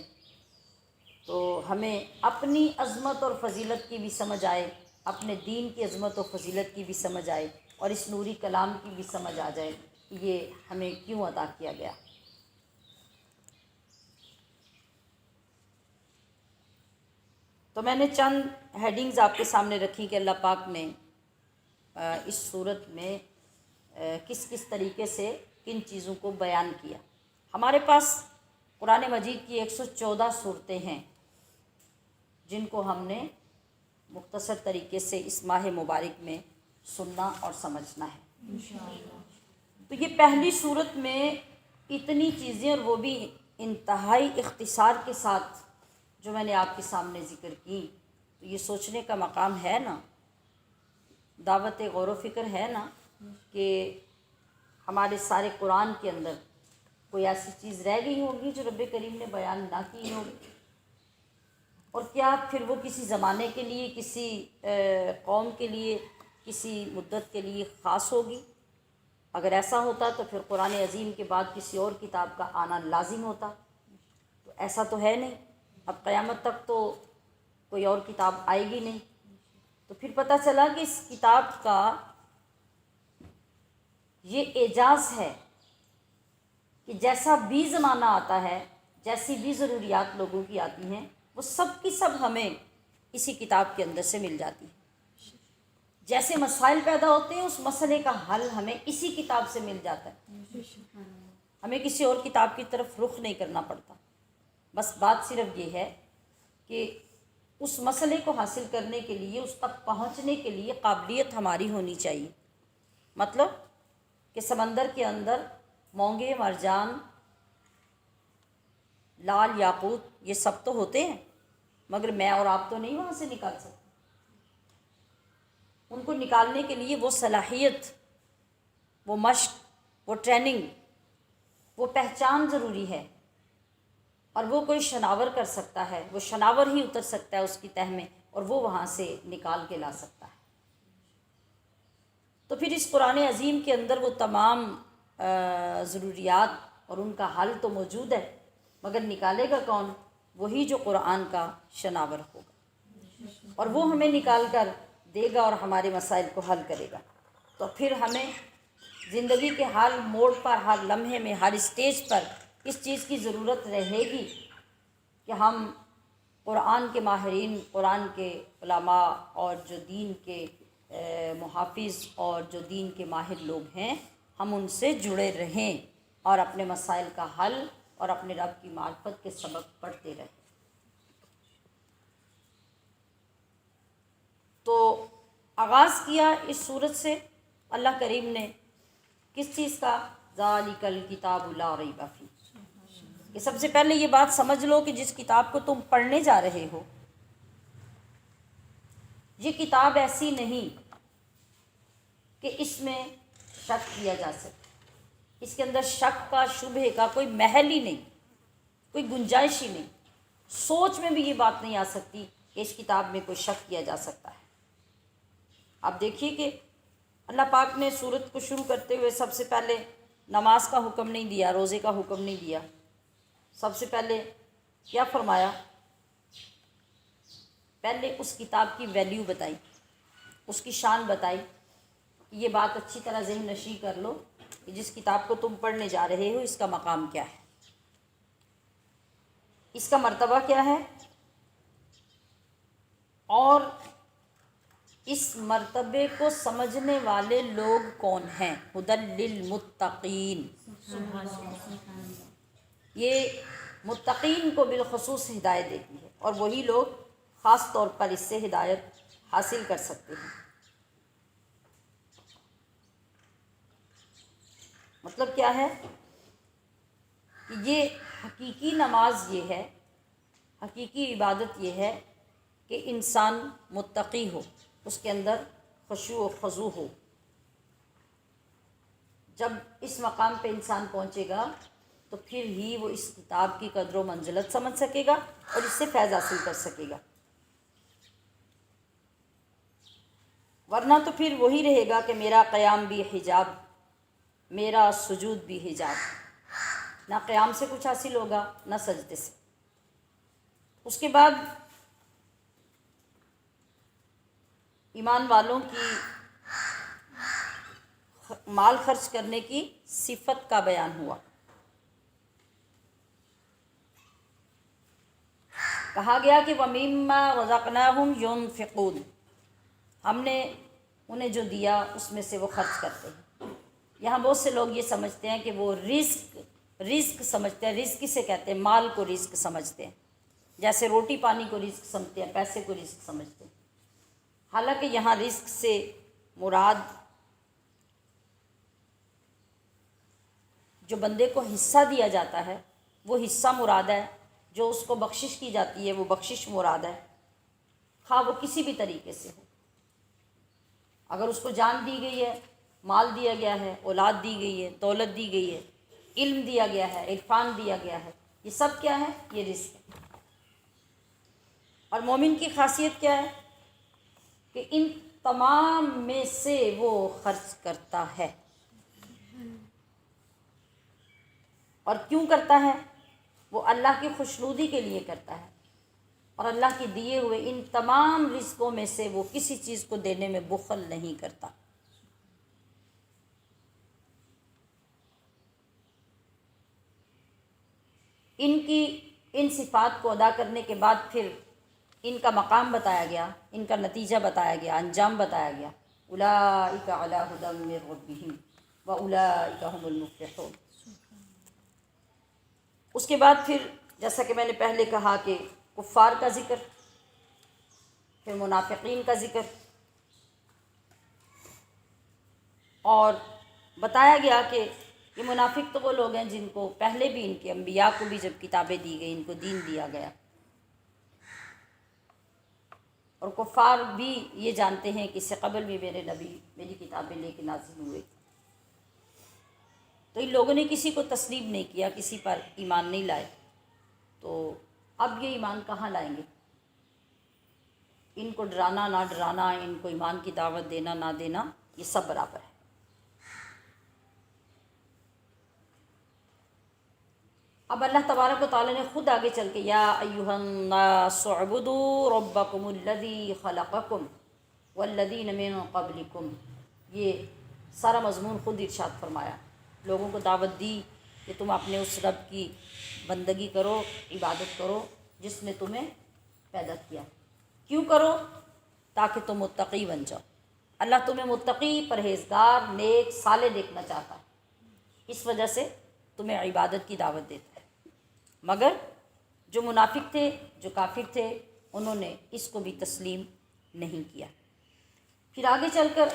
تو ہمیں اپنی عظمت اور فضیلت کی بھی سمجھ آئے، اپنے دین کی عظمت اور فضیلت کی بھی سمجھ آئے، اور اس نوری کلام کی بھی سمجھ آ جائے کہ یہ ہمیں کیوں عطا کیا گیا۔ تو میں نے چند ہیڈنگز آپ کے سامنے رکھی کہ اللہ پاک نے اس صورت میں کس کس طریقے سے کن چیزوں کو بیان کیا۔ ہمارے پاس قرآن مجید کی 114 صورتیں ہیں جن کو ہم نے مختصر طریقے سے اس ماہ مبارک میں سننا اور سمجھنا ہے۔ تو یہ پہلی صورت میں اتنی چیزیں، اور وہ بھی انتہائی اختصار کے ساتھ جو میں نے آپ کے سامنے ذکر کی، تو یہ سوچنے کا مقام ہے نا، دعوت غور و فکر ہے نا، کہ ہمارے سارے قرآن کے اندر کوئی ایسی چیز رہ گئی ہوگی جو رب کریم نے بیان نہ کی ہوگی، اور کیا پھر وہ کسی زمانے کے لیے، کسی قوم کے لیے، کسی مدت کے لیے خاص ہوگی؟ اگر ایسا ہوتا تو پھر قرآن عظیم کے بعد کسی اور کتاب کا آنا لازم ہوتا، تو ایسا تو ہے نہیں۔ اب قیامت تک تو کوئی اور کتاب آئے گی نہیں، تو پھر پتہ چلا کہ اس کتاب کا یہ اعجاز ہے کہ جیسا بھی زمانہ آتا ہے، جیسی بھی ضروریات لوگوں کی آتی ہیں، وہ سب کی سب ہمیں اسی کتاب کے اندر سے مل جاتی ہے۔ جیسے مسائل پیدا ہوتے ہیں، اس مسئلے کا حل ہمیں اسی کتاب سے مل جاتا ہے، ہمیں کسی اور کتاب کی طرف رخ نہیں کرنا پڑتا۔ بس بات صرف یہ ہے کہ اس مسئلے کو حاصل کرنے کے لیے، اس تک پہنچنے کے لیے قابلیت ہماری ہونی چاہیے۔ مطلب کہ سمندر کے اندر مونگے، مرجان، لال یاقوت یہ سب تو ہوتے ہیں، مگر میں اور آپ تو نہیں وہاں سے نکال سکتے۔ ان کو نکالنے کے لیے وہ صلاحیت، وہ مشق، وہ ٹریننگ، وہ پہچان ضروری ہے، اور وہ کوئی شناور کر سکتا ہے، وہ شناور ہی اتر سکتا ہے اس کی تہ میں، اور وہ وہاں سے نکال کے لا سکتا ہے۔ تو پھر اس قرآن عظیم کے اندر وہ تمام ضروریات اور ان کا حل تو موجود ہے، مگر نکالے گا کون؟ وہی جو قرآن کا شناور ہوگا، اور وہ ہمیں نکال کر دے گا اور ہمارے مسائل کو حل کرے گا۔ تو پھر ہمیں زندگی کے ہر موڑ پر، ہر لمحے میں، ہر اسٹیج پر اس چیز کی ضرورت رہے گی کہ ہم قرآن کے ماہرین، قرآن کے علماء، اور جو دین کے محافظ اور جو دین کے ماہر لوگ ہیں، ہم ان سے جڑے رہیں اور اپنے مسائل کا حل اور اپنے رب کی معرفت کے سبق پڑھتے رہیں۔ تو آغاز کیا اس صورت سے اللہ کریم نے کس چیز کا؟ ذالک الکتاب لا ریب فیہ۔ کہ سب سے پہلے یہ بات سمجھ لو کہ جس کتاب کو تم پڑھنے جا رہے ہو، یہ کتاب ایسی نہیں کہ اس میں شک کیا جا سکے، اس کے اندر شک کا، شبہے کا کوئی محل ہی نہیں، کوئی گنجائش ہی نہیں۔ سوچ میں بھی یہ بات نہیں آ سکتی کہ اس کتاب میں کوئی شک کیا جا سکتا ہے۔ آپ دیکھیے کہ اللہ پاک نے سورت کو شروع کرتے ہوئے سب سے پہلے نماز کا حکم نہیں دیا، روزے کا حکم نہیں دیا، سب سے پہلے کیا فرمایا؟ پہلے اس کتاب کی ویلیو بتائی، اس کی شان بتائی۔ یہ بات اچھی طرح ذہن نشین کر لو کہ جس کتاب کو تم پڑھنے جا رہے ہو اس کا مقام کیا ہے، اس کا مرتبہ کیا ہے، اور اس مرتبے کو سمجھنے والے لوگ کون ہیں۔ ھدی للمتقین، یہ متقین کو بالخصوص ہدایت دیتی ہے، اور وہی لوگ خاص طور پر اس سے ہدایت حاصل کر سکتے ہیں۔ مطلب کیا ہے کہ یہ حقیقی نماز یہ ہے، حقیقی عبادت یہ ہے کہ انسان متقی ہو، اس کے اندر خشوع و خضوع ہو۔ جب اس مقام پہ انسان پہنچے گا تو پھر ہی وہ اس کتاب کی قدر و منزلت سمجھ سکے گا اور اس سے فیض حاصل کر سکے گا، ورنہ تو پھر وہی رہے گا کہ میرا قیام بھی حجاب، میرا سجود بھی حجاب، نہ قیام سے کچھ حاصل ہوگا نہ سجدے سے۔ اس کے بعد ایمان والوں کی مال خرچ کرنے کی صفت کا بیان ہوا۔ کہا گیا کہ وَمِمَّا رَزَقْنَاهُمْ يُنْفِقُونَ، ہم نے انہیں جو دیا اس میں سے وہ خرچ کرتے ہیں۔ یہاں بہت سے لوگ یہ سمجھتے ہیں کہ وہ رزق سمجھتے ہیں، رزق کسے کہتے ہیں؟ مال کو رزق سمجھتے ہیں، جیسے روٹی پانی کو رزق سمجھتے ہیں، پیسے کو رزق سمجھتے ہیں۔ حالانکہ یہاں رزق سے مراد جو بندے کو حصہ دیا جاتا ہے وہ حصہ مراد ہے، جو اس کو بخشش کی جاتی ہے وہ بخشش مراد ہے، خواہ وہ کسی بھی طریقے سے ہو۔ اگر اس کو جان دی گئی ہے، مال دیا گیا ہے، اولاد دی گئی ہے، دولت دی گئی ہے، علم دیا گیا ہے، عرفان دیا گیا ہے، یہ سب کیا ہے؟ یہ رزق ہے۔ اور مومن کی خاصیت کیا ہے کہ ان تمام میں سے وہ خرچ کرتا ہے۔ اور کیوں کرتا ہے؟ وہ اللہ کی خوشنودی کے لیے کرتا ہے، اور اللہ کے دیے ہوئے ان تمام رزقوں میں سے وہ کسی چیز کو دینے میں بخل نہیں کرتا۔ ان صفات کو ادا کرنے کے بعد پھر ان کا مقام بتایا گیا، ان کا نتیجہ بتایا گیا، انجام بتایا گیا۔ اولئک علی ھدی من ربہم واولئک ھم المفلحون۔ اس کے بعد پھر جیسا کہ میں نے پہلے کہا کہ کفار کا ذکر، پھر منافقین کا ذکر، اور بتایا گیا کہ یہ منافق تو وہ لوگ ہیں جن کو پہلے بھی ان کے انبیاء کو بھی جب کتابیں دی گئی، ان کو دین دیا گیا، اور کفار بھی یہ جانتے ہیں کہ اس سے قبل بھی میرے نبی میری کتابیں لے کے نازل ہوئے، تو ان لوگوں نے کسی کو تسلیم نہیں کیا، کسی پر ایمان نہیں لائے، تو اب یہ ایمان کہاں لائیں گے؟ ان کو ڈرانا نہ ڈرانا، ان کو ایمان کی دعوت دینا نہ دینا، یہ سب برابر ہے۔ اب اللہ تبارک و تعالیٰ نے خود آگے چل کے یا ایھا الناس اعبدوا ربکم الذی خلقکم والذین من قبلکم، یہ سارا مضمون خود ارشاد فرمایا، لوگوں کو دعوت دی کہ تم اپنے اس رب کی بندگی کرو، عبادت کرو جس نے تمہیں پیدا کیا۔ کیوں کرو؟ تاکہ تم متقی بن جاؤ۔ اللہ تمہیں متقی، پرہیزگار، نیک، صالح دیکھنا چاہتا ہے، اس وجہ سے تمہیں عبادت کی دعوت دیتا ہے۔ مگر جو منافق تھے، جو کافر تھے، انہوں نے اس کو بھی تسلیم نہیں کیا۔ پھر آگے چل کر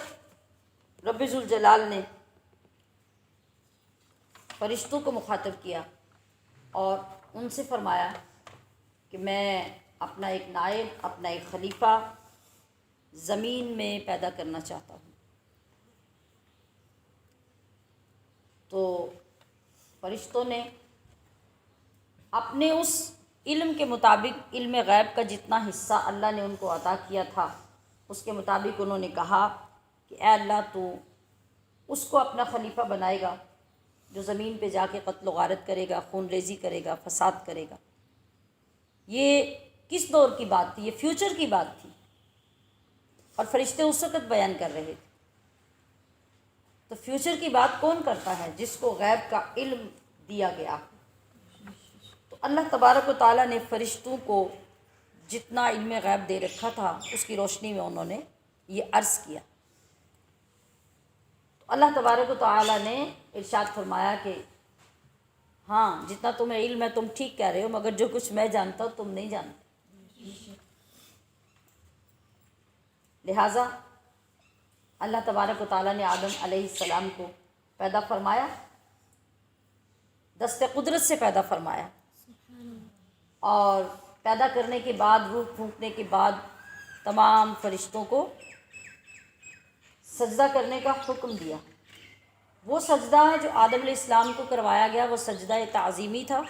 رب ذوالجلال نے فرشتوں کو مخاطب کیا اور ان سے فرمایا کہ میں اپنا ایک نائب، اپنا ایک خلیفہ زمین میں پیدا کرنا چاہتا ہوں۔ تو فرشتوں نے اپنے اس علم کے مطابق، علم غیب کا جتنا حصہ اللہ نے ان کو عطا کیا تھا اس کے مطابق انہوں نے کہا کہ اے اللہ تو اس کو اپنا خلیفہ بنائے گا جو زمین پہ جا کے قتل و غارت کرے گا، خون ریزی کرے گا، فساد کرے گا۔ یہ کس دور کی بات تھی؟ یہ فیوچر کی بات تھی، اور فرشتے اس وقت بیان کر رہے تھے۔ تو فیوچر کی بات کون کرتا ہے؟ جس کو غیب کا علم دیا گیا۔ تو اللہ تبارک و تعالیٰ نے فرشتوں کو جتنا علم غیب دے رکھا تھا، اس کی روشنی میں انہوں نے یہ عرض کیا۔ تو اللہ تبارک و تعالیٰ نے ارشاد فرمایا کہ ہاں، جتنا تمہیں علم ہے تم ٹھیک کہہ رہے ہو، مگر جو کچھ میں جانتا ہوں تم نہیں جانتے۔ لہٰذا اللہ تبارک و تعالیٰ نے آدم علیہ السلام کو پیدا فرمایا، دست قدرت سے پیدا فرمایا، اور پیدا کرنے کے بعد، روح پھونکنے کے بعد تمام فرشتوں کو سجدہ کرنے کا حکم دیا۔ وہ سجدہ جو آدم علیہ السلام کو کروایا گیا وہ سجدہ تعظیمی تھا،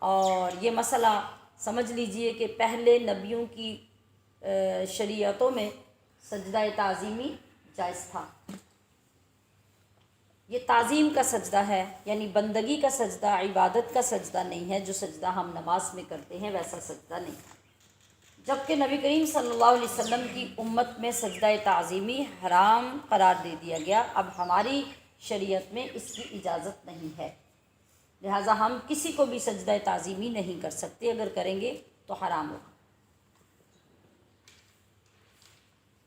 اور یہ مسئلہ سمجھ لیجئے کہ پہلے نبیوں کی شریعتوں میں سجدہ تعظیمی جائز تھا۔ یہ تعظیم کا سجدہ ہے، یعنی بندگی کا سجدہ، عبادت کا سجدہ نہیں ہے۔ جو سجدہ ہم نماز میں کرتے ہیں ویسا سجدہ نہیں، جبکہ نبی کریم صلی اللہ علیہ وسلم کی امت میں سجدہ تعظیمی حرام قرار دے دیا گیا۔ اب ہماری شریعت میں اس کی اجازت نہیں ہے، لہٰذا ہم کسی کو بھی سجدہ تعظیمی نہیں کر سکتے، اگر کریں گے تو حرام ہوگا۔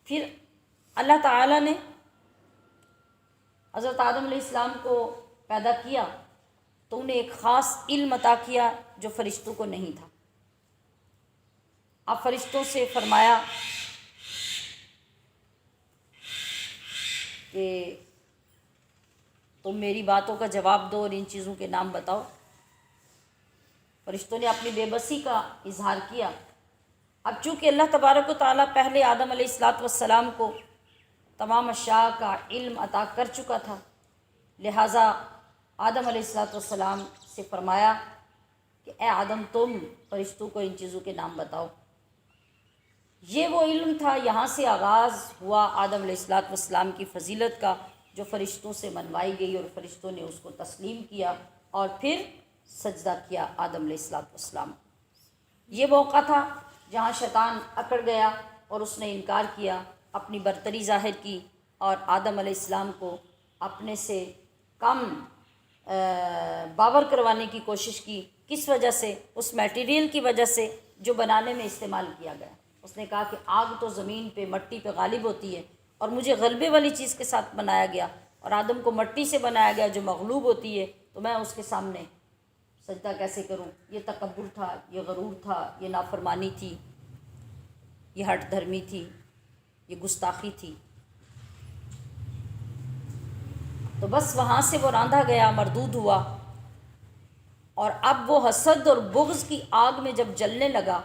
پھر اللہ تعالیٰ نے حضرت آدم علیہ السلام کو پیدا کیا تو انہیں ایک خاص علم عطا کیا جو فرشتوں کو نہیں تھا۔ اب فرشتوں سے فرمایا کہ تم میری باتوں کا جواب دو اور ان چیزوں کے نام بتاؤ۔ فرشتوں نے اپنی بے بسی کا اظہار کیا۔ اب چونکہ اللہ تبارک و تعالیٰ پہلے آدم علیہ السلام کو تمام اشیاء کا علم عطا کر چکا تھا، لہٰذا آدم علیہ السلام سے فرمایا کہ اے آدم، تم فرشتوں کو ان چیزوں کے نام بتاؤ۔ یہ وہ علم تھا، یہاں سے آغاز ہوا آدم علیہ السلام کی فضیلت کا، جو فرشتوں سے منوائی گئی، اور فرشتوں نے اس کو تسلیم کیا اور پھر سجدہ کیا آدم علیہ السلام۔ یہ موقع تھا جہاں شیطان اکڑ گیا اور اس نے انکار کیا، اپنی برتری ظاہر کی، اور آدم علیہ السلام کو اپنے سے کم باور کروانے کی کوشش کی۔ کس وجہ سے؟ اس میٹیریل کی وجہ سے جو بنانے میں استعمال کیا گیا۔ اس نے کہا کہ آگ تو زمین پہ، مٹی پہ غالب ہوتی ہے، اور مجھے غلبے والی چیز کے ساتھ بنایا گیا، اور آدم کو مٹی سے بنایا گیا جو مغلوب ہوتی ہے، تو میں اس کے سامنے سجدہ کیسے کروں؟ یہ تکبر تھا، یہ غرور تھا، یہ نافرمانی تھی، یہ ہٹ دھرمی تھی، یہ گستاخی تھی۔ تو بس وہاں سے وہ راندھا گیا، مردود ہوا، اور اب وہ حسد اور بغض کی آگ میں جب جلنے لگا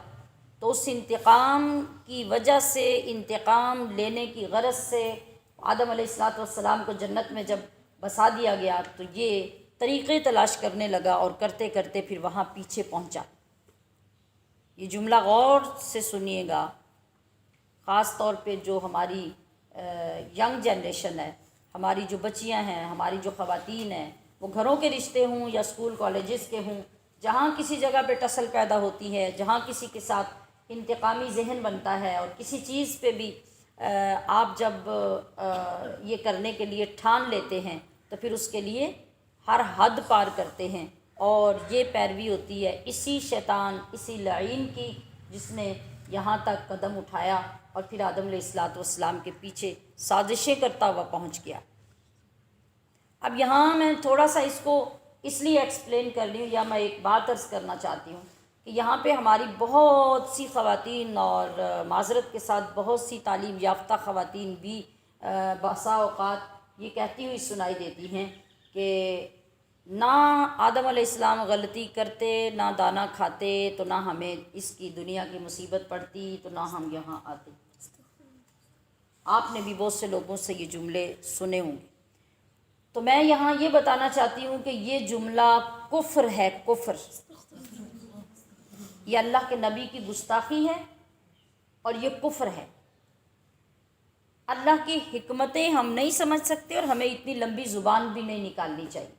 تو اس انتقام کی وجہ سے، انتقام لینے کی غرض سے آدم علیہ السلام کو جنت میں جب بسا دیا گیا تو یہ طریقے تلاش کرنے لگا، اور کرتے کرتے پھر وہاں پیچھے پہنچا۔ یہ جملہ غور سے سنیے گا، خاص طور پہ جو ہماری ینگ جنریشن ہے، ہماری جو بچیاں ہیں، ہماری جو خواتین ہیں، وہ گھروں کے رشتے ہوں یا اسکول کالجز کے ہوں، جہاں کسی جگہ پہ ٹسل پیدا ہوتی ہے، جہاں کسی کے ساتھ انتقامی ذہن بنتا ہے، اور کسی چیز پہ بھی آپ جب یہ کرنے کے لیے ٹھان لیتے ہیں تو پھر اس کے لیے ہر حد پار کرتے ہیں، اور یہ پیروی ہوتی ہے اسی شیطان، اسی لعین کی، جس نے یہاں تک قدم اٹھایا اور پھر آدم علیہ السلام کے پیچھے سازشیں کرتا ہوا پہنچ گیا۔ اب یہاں میں تھوڑا سا اس کو اس لیے ایکسپلین کر رہی ہوں، یا میں ایک بات عرض کرنا چاہتی ہوں کہ یہاں پہ ہماری بہت سی خواتین، اور معذرت کے ساتھ بہت سی تعلیم یافتہ خواتین بھی بسا اوقات یہ کہتی ہوئی سنائی دیتی ہیں کہ نہ آدم علیہ السلام غلطی کرتے، نہ دانا کھاتے تو نہ ہمیں اس کی دنیا کی مصیبت پڑتی، تو نہ ہم یہاں آتے۔ آپ نے بھی بہت سے لوگوں سے یہ جملے سنے ہوں گے۔ تو میں یہاں یہ بتانا چاہتی ہوں کہ یہ جملہ کفر ہے، کفر۔ یہ اللہ کے نبی کی گستاخی ہے، اور یہ کفر ہے۔ اللہ کی حکمتیں ہم نہیں سمجھ سکتے، اور ہمیں اتنی لمبی زبان بھی نہیں نکالنی چاہیے۔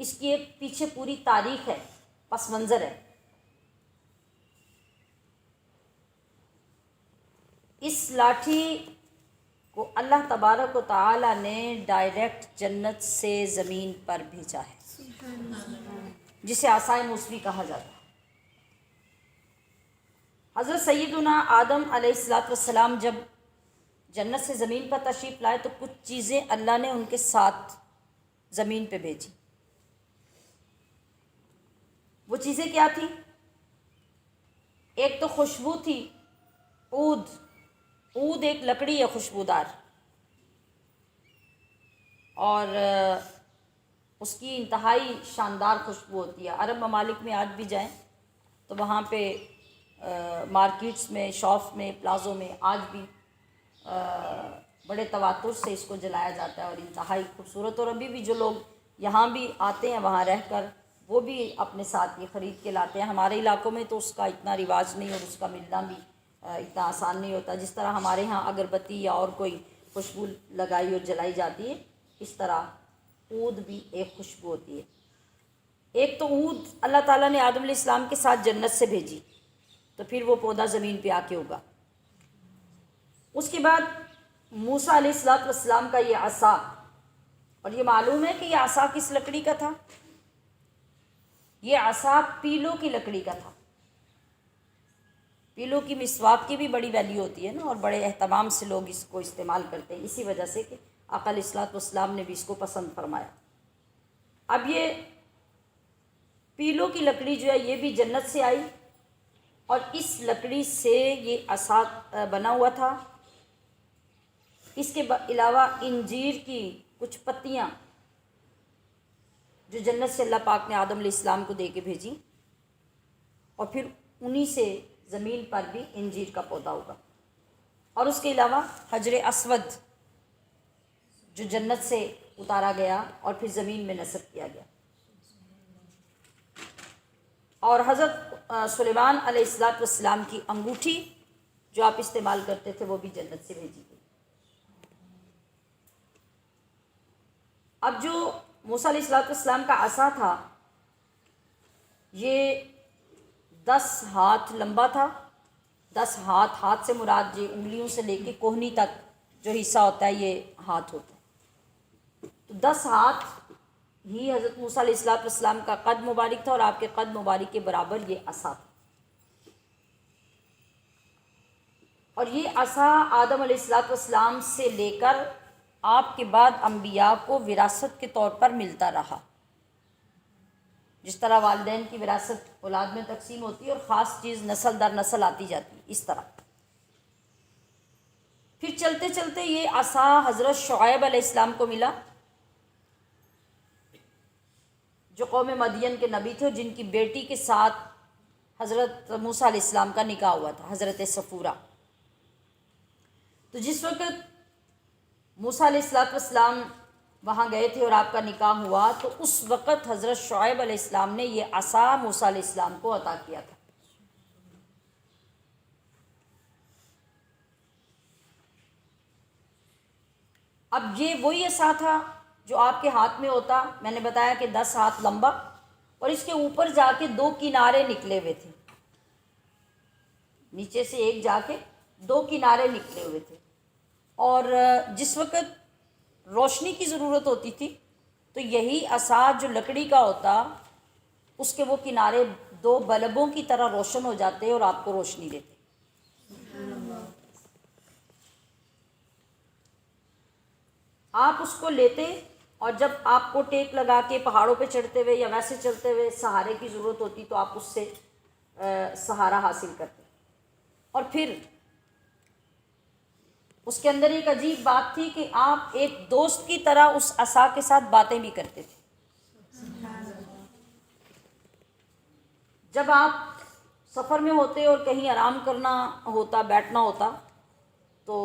اس کی ایک پیچھے پوری تاریخ ہے، پس منظر ہے۔ اس لاٹھی کو اللہ تبارک و تعالی نے ڈائریکٹ جنت سے زمین پر بھیجا ہے، جسے عصائے موسوی کہا جاتا ہے۔ حضرت سیدنا آدم علیہ السلام جب جنت سے زمین پر تشریف لائے تو کچھ چیزیں اللہ نے ان کے ساتھ زمین پہ بھیجی۔ وہ چیزیں کیا تھیں؟ ایک تو خوشبو تھی، عود ایک لکڑی ہے خوشبودار، اور اس کی انتہائی شاندار خوشبو ہوتی ہے۔ عرب ممالک میں آج بھی جائیں تو وہاں پہ مارکیٹس میں، شاپس میں، پلازوں میں آج بھی بڑے تواتر سے اس کو جلایا جاتا ہے، اور انتہائی خوبصورت۔ اور ابھی بھی جو لوگ یہاں بھی آتے ہیں وہاں رہ کر، وہ بھی اپنے ساتھ یہ خرید کے لاتے ہیں۔ ہمارے علاقوں میں تو اس کا اتنا رواج نہیں، اور اس کا ملنا بھی اتنا آسان نہیں ہوتا۔ جس طرح ہمارے ہاں اگربتی یا اور کوئی خوشبو لگائی اور جلائی جاتی ہے، اس طرح عود بھی ایک خوشبو ہوتی ہے۔ ایک تو عود اللہ تعالیٰ نے آدم علیہ السلام کے ساتھ جنت سے بھیجی، تو پھر وہ پودا زمین پہ آ کے اگا۔ اس کے بعد موسیٰ علیہ السلام کا یہ عصا، اور یہ معلوم ہے کہ یہ عصا کس لکڑی کا تھا؟ یہ عصا پیلوں کی لکڑی کا تھا۔ پیلوں کی مسواک کی بھی بڑی ویلیو ہوتی ہے نا، اور بڑے اہتمام سے لوگ اس کو استعمال کرتے ہیں، اسی وجہ سے کہ آقا علیہ السلام نے بھی اس کو پسند فرمایا۔ اب یہ پیلوں کی لکڑی جو ہے یہ بھی جنت سے آئی، اور اس لکڑی سے یہ عصا بنا ہوا تھا۔ اس کے علاوہ انجیر کی کچھ پتیاں جو جنت سے اللہ پاک نے آدم علیہ السلام کو دے کے بھیجی، اور پھر انہی سے زمین پر بھی انجیر کا پودا ہوگا۔ اور اس کے علاوہ حجر اسود جو جنت سے اتارا گیا اور پھر زمین میں نصب کیا گیا۔ اور حضرت سلیمان علیہ السلام کی انگوٹھی جو آپ استعمال کرتے تھے وہ بھی جنت سے بھیجی گئی۔ اب جو موسیٰ علیہ السلام کا عصا تھا یہ 10 ہاتھ لمبا تھا۔ 10 ہاتھ سے مراد یہ انگلیوں سے لے کے کوہنی تک جو حصہ ہوتا ہے یہ ہاتھ ہوتا ہے۔ تو 10 ہاتھ ہی حضرت موسیٰ علیہ السلام کا قد مبارک تھا، اور آپ کے قد مبارک کے برابر یہ عصا تھا۔ اور یہ عصا آدم علیہ السلام سے لے کر آپ کے بعد انبیاء کو وراثت کے طور پر ملتا رہا۔ جس طرح والدین کی وراثت اولاد میں تقسیم ہوتی ہے اور خاص چیز نسل در نسل آتی جاتی ہے، اس طرح پھر چلتے چلتے یہ عصا حضرت شعیب علیہ السلام کو ملا، جو قوم مدین کے نبی تھے، جن کی بیٹی کے ساتھ حضرت موسیٰ علیہ السلام کا نکاح ہوا تھا، حضرت صفورہ۔ تو جس وقت موسیٰ علیہ السلام وہاں گئے تھے اور آپ کا نکاح ہوا، تو اس وقت حضرت شعیب علیہ السلام نے یہ عصا موسیٰ علیہ السلام کو عطا کیا تھا۔ اب یہ وہی عصا تھا جو آپ کے ہاتھ میں ہوتا، میں نے بتایا کہ 10 ہاتھ لمبا، اور اس کے اوپر جا کے 2 کنارے نکلے ہوئے تھے، نیچے سے ایک جا کے 2 کنارے نکلے ہوئے تھے۔ اور جس وقت روشنی کی ضرورت ہوتی تھی تو یہی عصا جو لکڑی کا ہوتا، اس کے وہ کنارے 2 بلبوں کی طرح روشن ہو جاتے اور آپ کو روشنی دیتے۔ آپ اس کو لیتے، اور جب آپ کو ٹیک لگا کے پہاڑوں پہ چڑھتے ہوئے یا ویسے چلتے ہوئے سہارے کی ضرورت ہوتی تو آپ اس سے سہارا حاصل کرتے۔ اور پھر اس کے اندر ایک عجیب بات تھی کہ آپ ایک دوست کی طرح اس عصا کے ساتھ باتیں بھی کرتے تھے۔ جب آپ سفر میں ہوتے اور کہیں آرام کرنا ہوتا، بیٹھنا ہوتا، تو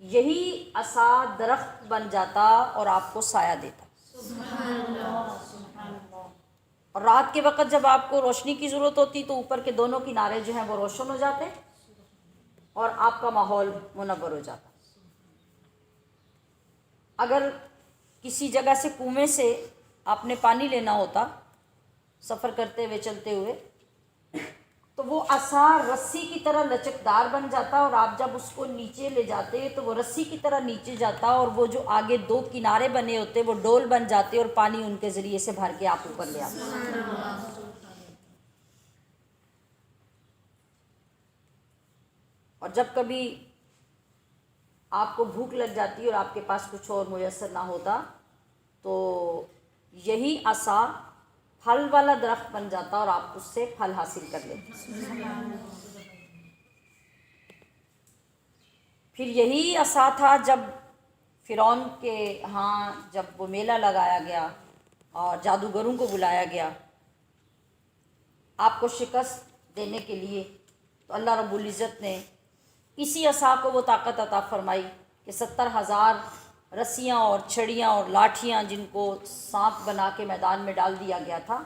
یہی عصا درخت بن جاتا اور آپ کو سایہ دیتا۔ اور رات کے وقت جب آپ کو روشنی کی ضرورت ہوتی تو اوپر کے دونوں کنارے جو ہیں وہ روشن ہو جاتے اور آپ کا ماحول منور ہو جاتا۔ اگر کسی جگہ سے کنویں سے آپ نے پانی لینا ہوتا سفر کرتے ہوئے چلتے ہوئے، تو وہ عصا رسی کی طرح لچکدار بن جاتا، اور آپ جب اس کو نیچے لے جاتے تو وہ رسی کی طرح نیچے جاتا، اور وہ جو آگے دو کنارے بنے ہوتے وہ ڈول بن جاتے، اور پانی ان کے ذریعے سے بھر کے آپ اوپر لے آتے۔ اور جب کبھی آپ کو بھوک لگ جاتی اور آپ کے پاس کچھ اور میسر نہ ہوتا تو یہی عصا پھل والا درخت بن جاتا اور آپ اس سے پھل حاصل کر لیتے۔ پھر یہی عصا تھا جب فرعون کے ہاں جب وہ میلہ لگایا گیا اور جادوگروں کو بلایا گیا آپ کو شکست دینے کے لیے، تو اللہ رب العزت نے اسی عصا کو وہ طاقت عطا فرمائی کہ 70,000 رسیاں اور چھڑیاں اور لاٹھیاں جن کو سانپ بنا کے میدان میں ڈال دیا گیا تھا،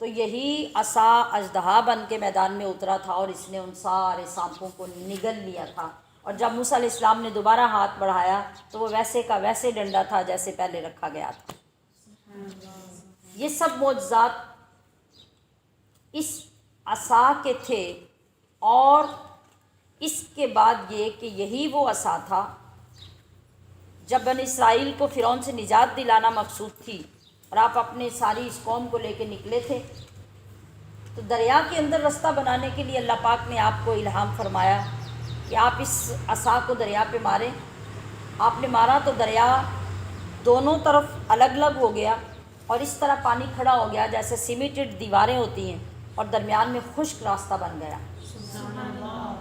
تو یہی عصا اژدہا بن کے میدان میں اترا تھا اور اس نے ان سارے سانپوں کو نگل لیا تھا۔ اور جب موسیٰ علیہ السلام نے دوبارہ ہاتھ بڑھایا تو وہ ویسے کا ویسے ڈنڈا تھا جیسے پہلے رکھا گیا تھا۔ یہ سب معجزات اس عصا کے تھے، اور اس کے بعد یہ کہ یہی وہ عصا تھا جب بنی اسرائیل کو فرعون سے نجات دلانا مقصود تھی اور آپ اپنے ساری اس قوم کو لے کے نکلے تھے، تو دریا کے اندر رستہ بنانے کے لیے اللہ پاک نے آپ کو الہام فرمایا کہ آپ اس عصا کو دریا پہ ماریں۔ آپ نے مارا تو دریا دونوں طرف الگ الگ ہو گیا، اور اس طرح پانی کھڑا ہو گیا جیسے سیمیٹڈ دیواریں ہوتی ہیں، اور درمیان میں خشک راستہ بن گیا۔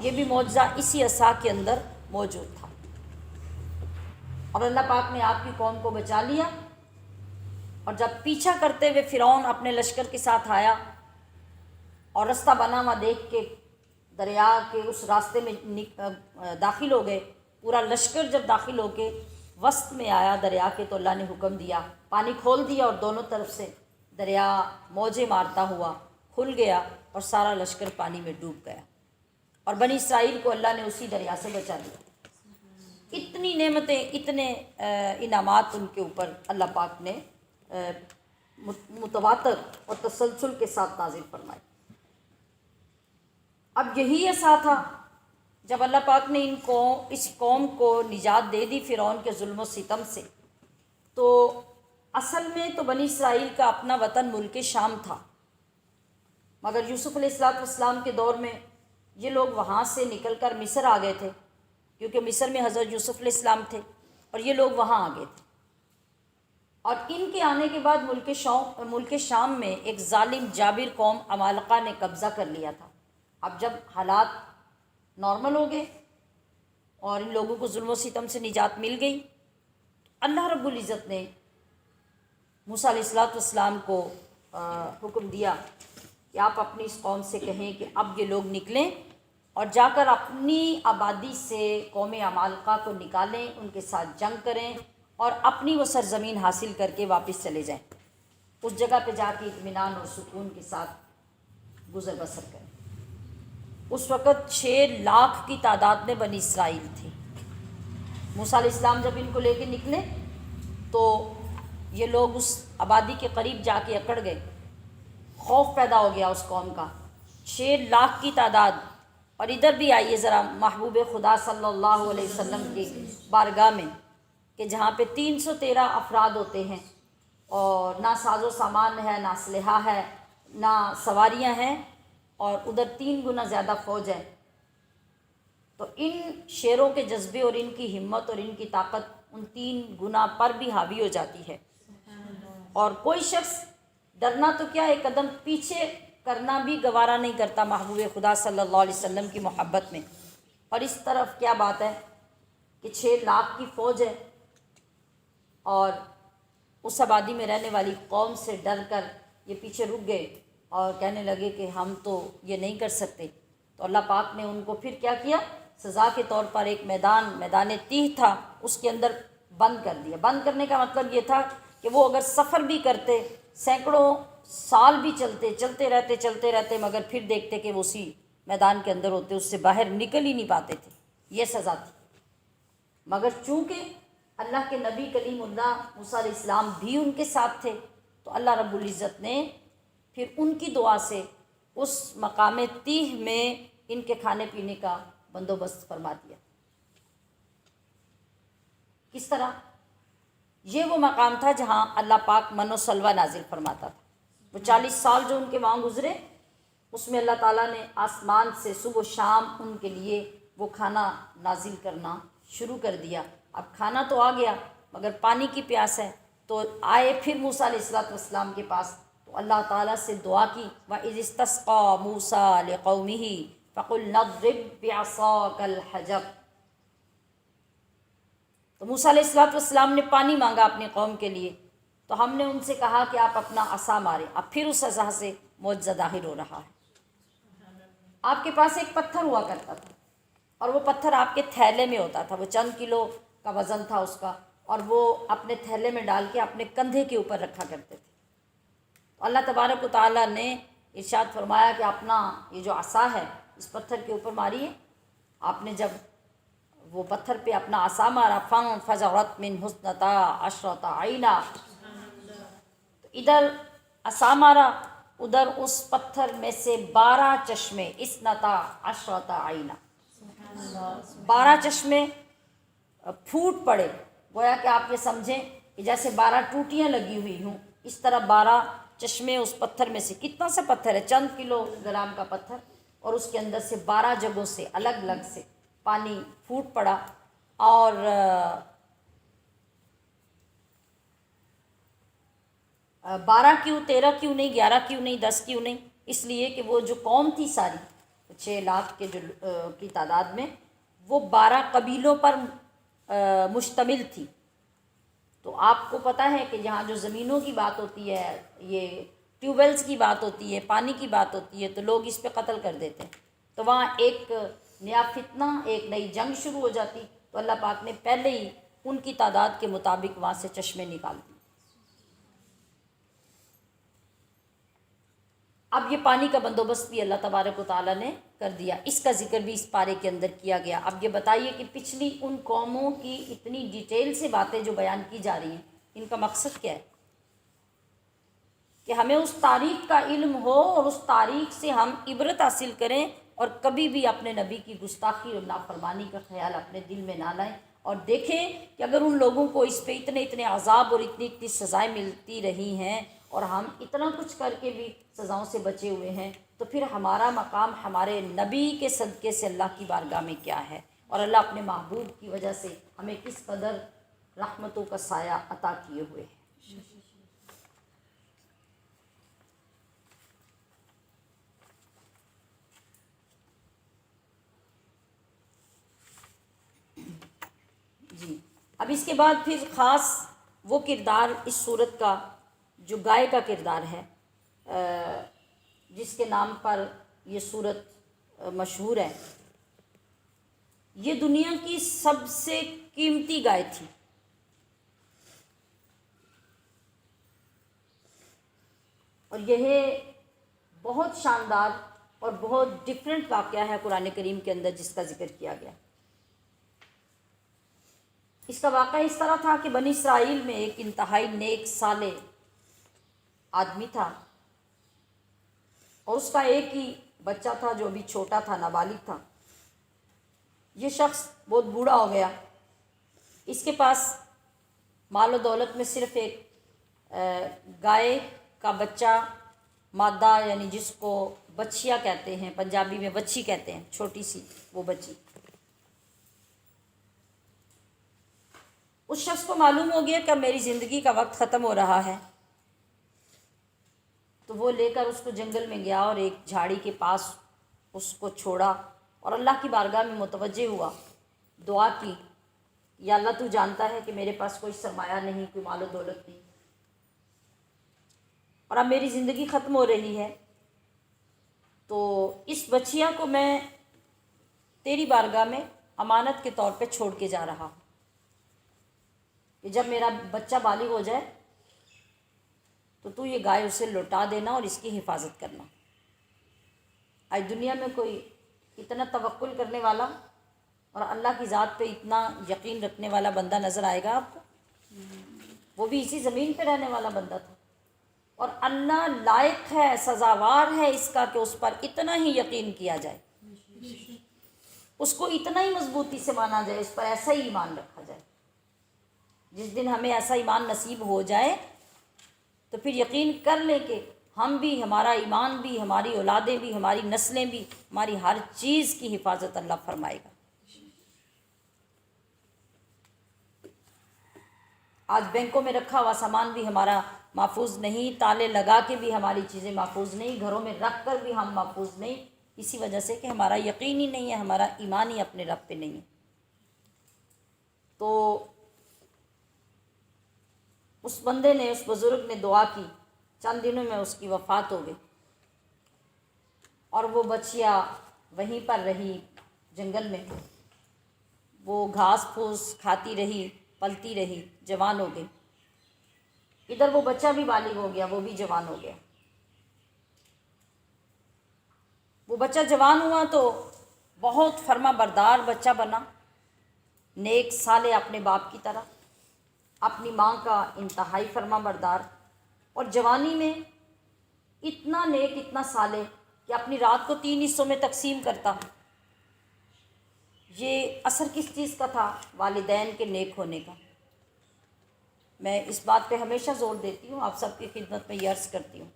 یہ بھی معجزہ اسی عصا کے اندر موجود تھا، اور اللہ پاک نے آپ کی قوم کو بچا لیا۔ اور جب پیچھا کرتے ہوئے فرعون اپنے لشکر کے ساتھ آیا اور رستہ بنا ہوا دیکھ کے دریا کے اس راستے میں داخل ہو گئے، پورا لشکر جب داخل ہو کے وسط میں آیا دریا کے، تو اللہ نے حکم دیا، پانی کھول دیا، اور دونوں طرف سے دریا موجیں مارتا ہوا کھل گیا اور سارا لشکر پانی میں ڈوب گیا، اور بنی اسرائیل کو اللہ نے اسی دریا سے بچا لیا۔ اتنی نعمتیں، اتنے انعامات ان کے اوپر اللہ پاک نے متواتر اور تسلسل کے ساتھ نازل فرمائے۔ اب یہی عصا تھا جب اللہ پاک نے اس قوم کو نجات دے دی فرعون کے ظلم و ستم سے، تو اصل میں تو بنی اسرائیل کا اپنا وطن ملک شام تھا، مگر یوسف علیہ السلام کے دور میں یہ لوگ وہاں سے نکل کر مصر آ گئے تھے، کیونکہ مصر میں حضرت یوسف علیہ السلام تھے اور یہ لوگ وہاں آ گئے تھے۔ اور ان کے آنے کے بعد ملک شام میں ایک ظالم جابر قوم عمالقہ نے قبضہ کر لیا تھا۔ اب جب حالات نارمل ہو گئے اور ان لوگوں کو ظلم و ستم سے نجات مل گئی، اللہ رب العزت نے موسیٰ علیہ السلام کو حکم دیا کہ آپ اپنی اس قوم سے کہیں کہ اب یہ لوگ نکلیں اور جا کر اپنی آبادی سے قوم عمالقہ کو نکالیں، ان کے ساتھ جنگ کریں اور اپنی وہ سرزمین حاصل کر کے واپس چلے جائیں، اس جگہ پہ جا کے اطمینان اور سکون کے ساتھ گزر بسر کریں۔ اس وقت 6 لاکھ کی تعداد میں بنی اسرائیل تھی۔ موسیٰ علیہ السلام جب ان کو لے کے نکلے تو یہ لوگ اس آبادی کے قریب جا کے اکڑ گئے، خوف پیدا ہو گیا اس قوم کا، 6 لاکھ کی تعداد۔ اور ادھر بھی آئیے ذرا محبوب خدا صلی اللہ علیہ وسلم کی بارگاہ میں، کہ جہاں پہ 313 افراد ہوتے ہیں اور نہ ساز و سامان ہے، نہ اسلحہ ہے، نہ سواریاں ہیں، اور ادھر 3 گنا زیادہ فوج ہے، تو ان شیروں کے جذبے اور ان کی ہمت اور ان کی طاقت ان 3 گنا پر بھی حاوی ہو جاتی ہے، اور کوئی شخص ڈرنا تو کیا، ایک قدم پیچھے کرنا بھی گوارا نہیں کرتا محبوب خدا صلی اللہ علیہ وسلم کی محبت میں۔ اور اس طرف کیا بات ہے کہ 6 لاکھ کی فوج ہے، اور اس آبادی میں رہنے والی قوم سے ڈر کر یہ پیچھے رک گئے اور کہنے لگے کہ ہم تو یہ نہیں کر سکتے۔ تو اللہ پاک نے ان کو پھر کیا کیا، سزا کے طور پر ایک میدان تیہ تھا، اس کے اندر بند کر دیا۔ بند کرنے کا مطلب یہ تھا کہ وہ اگر سفر بھی کرتے، سینکڑوں سال بھی چلتے رہتے مگر پھر دیکھتے کہ وہ اسی میدان کے اندر ہوتے، اس سے باہر نکل ہی نہیں پاتے تھے، یہ سزا تھی۔ مگر چونکہ اللہ کے نبی کلیم اللہ موسیٰ علیہ السلام بھی ان کے ساتھ تھے، تو تو اللہ رب العزت نے پھر ان کی دعا سے اس مقام تیہ میں ان کے کھانے پینے کا بندوبست فرما دیا۔ کس طرح؟ یہ وہ مقام تھا جہاں اللہ پاک من و سلوہ نازل فرماتا تھا۔ وہ 40 سال جو ان کے وہاں گزرے، اس میں اللہ تعالیٰ نے آسمان سے صبح و شام ان کے لیے وہ کھانا نازل کرنا شروع کر دیا۔ اب کھانا تو آ گیا مگر پانی کی پیاس ہے، تو آئے پھر موسیٰ علیہ السلام کے پاس، تو اللہ تعالیٰ سے دعا کی، وَإِذِ اسْتَسْقَىٰ مُوسَىٰ لِقَوْمِهِ فَقُلْنَا اضْرِب بِّعَصَاكَ الْحَجَرَ۔ تو موسیٰ علیہ السلام نے پانی مانگا اپنی قوم کے لیے، تو ہم نے ان سے کہا کہ آپ اپنا عصا ماریں۔ اب پھر اس عصا سے معجزہ ظاہر ہو رہا ہے۔ آپ کے پاس ایک پتھر ہوا کرتا تھا، اور وہ پتھر آپ کے تھیلے میں ہوتا تھا، وہ چند کلو کا وزن تھا اس کا، اور وہ اپنے تھیلے میں ڈال کے اپنے کندھے کے اوپر رکھا کرتے تھے۔ تو اللہ تبارک و تعالیٰ نے ارشاد فرمایا کہ اپنا یہ جو عصا ہے اس پتھر کے اوپر ماریے۔ آپ نے جب وہ پتھر پہ اپنا عصا مارا، فَانْفَجَرَتْ مِنْهُ اثْنَتَا عَشْرَةَ عَيْنًا، تو ادھر عصا مارا، ادھر اس پتھر میں سے 12 چشمے، اثْنَتَا عَشْرَةَ عَيْنًا، 12 چشمے پھوٹ پڑے۔ گویا کہ آپ یہ سمجھیں کہ جیسے 12 ٹوٹیاں لگی ہوئی ہوں، اس طرح 12 چشمے اس پتھر میں سے، کتنا سا پتھر ہے، چند کلو گرام کا پتھر، اور اس کے اندر سے 12 جگہوں سے الگ الگ سے پانی پھوٹ پڑا۔ اور 12 کیوں، 13 کیوں نہیں، 11 کیوں نہیں، 10 کیوں نہیں؟ اس لیے کہ وہ جو قوم تھی ساری 6 لاکھ کے جو کی تعداد میں، وہ 12 قبیلوں پر مشتمل تھی۔ تو آپ کو پتہ ہے کہ یہاں جو زمینوں کی بات ہوتی ہے، یہ ٹیوب ویلز کی بات ہوتی ہے، پانی کی بات ہوتی ہے، تو لوگ اس پہ قتل کر دیتے ہیں، تو وہاں ایک نیا فتنہ، ایک نئی جنگ شروع ہو جاتی۔ تو اللہ پاک نے پہلے ہی ان کی تعداد کے مطابق وہاں سے چشمے نکال دیے۔ اب یہ پانی کا بندوبست بھی اللہ تبارک و تعالیٰ نے کر دیا، اس کا ذکر بھی اس پارے کے اندر کیا گیا۔ اب یہ بتائیے کہ پچھلی ان قوموں کی اتنی ڈیٹیل سے باتیں جو بیان کی جا رہی ہیں، ان کا مقصد کیا ہے؟ کہ ہمیں اس تاریخ کا علم ہو اور اس تاریخ سے ہم عبرت حاصل کریں، اور کبھی بھی اپنے نبی کی گستاخی اور نافرمانی کا خیال اپنے دل میں نہ لائیں، اور دیکھیں کہ اگر ان لوگوں کو اس پہ اتنے عذاب اور اتنی سزائیں ملتی رہی ہیں، اور ہم اتنا کچھ کر کے بھی سزاؤں سے بچے ہوئے ہیں، تو پھر ہمارا مقام ہمارے نبی کے صدقے سے اللہ کی بارگاہ میں کیا ہے، اور اللہ اپنے محبوب کی وجہ سے ہمیں کس قدر رحمتوں کا سایہ عطا کیے ہوئے ہیں۔ جی، اب اس کے بعد پھر خاص وہ کردار اس صورت کا جو گائے کا کردار ہے، جس کے نام پر یہ صورت مشہور ہے۔ یہ دنیا کی سب سے قیمتی گائے تھی، اور یہ بہت شاندار اور بہت ڈفرینٹ واقعہ ہے قرآن کریم کے اندر جس کا ذکر کیا گیا۔ اس کا واقعہ اس طرح تھا کہ بنی اسرائیل میں ایک انتہائی نیک صالح آدمی تھا، اور اس کا ایک ہی بچہ تھا جو ابھی چھوٹا تھا، نابالغ تھا۔ یہ شخص بہت بوڑھا ہو گیا، اس کے پاس مال و دولت میں صرف ایک گائے کا بچہ مادہ، یعنی جس کو بچیا کہتے ہیں، پنجابی میں بچی کہتے ہیں، چھوٹی سی وہ بچی۔ اس شخص کو معلوم ہو گیا کہ میری زندگی کا وقت ختم ہو رہا ہے، تو وہ لے کر اس کو جنگل میں گیا اور ایک جھاڑی کے پاس اس کو چھوڑا، اور اللہ کی بارگاہ میں متوجہ ہوا، دعا کی، یا اللہ تو جانتا ہے کہ میرے پاس کوئی سرمایہ نہیں، کوئی مال و دولت نہیں، اور اب میری زندگی ختم ہو رہی ہے، تو اس بچیا کو میں تیری بارگاہ میں امانت کے طور پہ چھوڑ کے جا رہا ہوں کہ جب میرا بچہ بالغ ہو جائے تو یہ گائے اسے لوٹا دینا اور اس کی حفاظت کرنا۔ آج دنیا میں کوئی اتنا توکل کرنے والا اور اللہ کی ذات پہ اتنا یقین رکھنے والا بندہ نظر آئے گا آپ کو؟ وہ بھی اسی زمین پہ رہنے والا بندہ تھا، اور اللہ لائق ہے، سزاوار ہے اس کا کہ اس پر اتنا ہی یقین کیا جائے، اس کو اتنا ہی مضبوطی سے مانا جائے، اس پر ایسا ہی ایمان رکھا جائے۔ جس دن ہمیں ایسا ایمان نصیب ہو جائے تو پھر یقین کر لیں کہ ہم بھی، ہمارا ایمان بھی، ہماری اولادیں بھی، ہماری نسلیں بھی، ہماری ہر چیز کی حفاظت اللہ فرمائے گا۔ آج بینکوں میں رکھا ہوا سامان بھی ہمارا محفوظ نہیں، تالے لگا کے بھی ہماری چیزیں محفوظ نہیں، گھروں میں رکھ کر بھی ہم محفوظ نہیں، اسی وجہ سے کہ ہمارا یقین ہی نہیں ہے، ہمارا ایمان ہی اپنے رب پہ نہیں ہے۔ تو اس بندے نے، اس بزرگ نے دعا کی، چند دنوں میں اس کی وفات ہو گئی، اور وہ بچیا وہیں پر رہی جنگل میں، وہ گھاس پھوس کھاتی رہی، پلتی رہی، جوان ہو گئی۔ ادھر وہ بچہ بھی بالغ ہو گیا، وہ بھی جوان ہو گیا۔ وہ بچہ جوان ہوا تو بہت فرما بردار بچہ بنا، نیک صالح اپنے باپ کی طرح، اپنی ماں کا انتہائی فرما بردار، اور جوانی میں اتنا نیک، اتنا صالح کہ اپنی رات کو 3 حصوں میں تقسیم کرتا۔ یہ اثر کس چیز کا تھا؟ والدین کے نیک ہونے کا۔ میں اس بات پہ ہمیشہ زور دیتی ہوں، آپ سب کی خدمت میں یہ عرض کرتی ہوں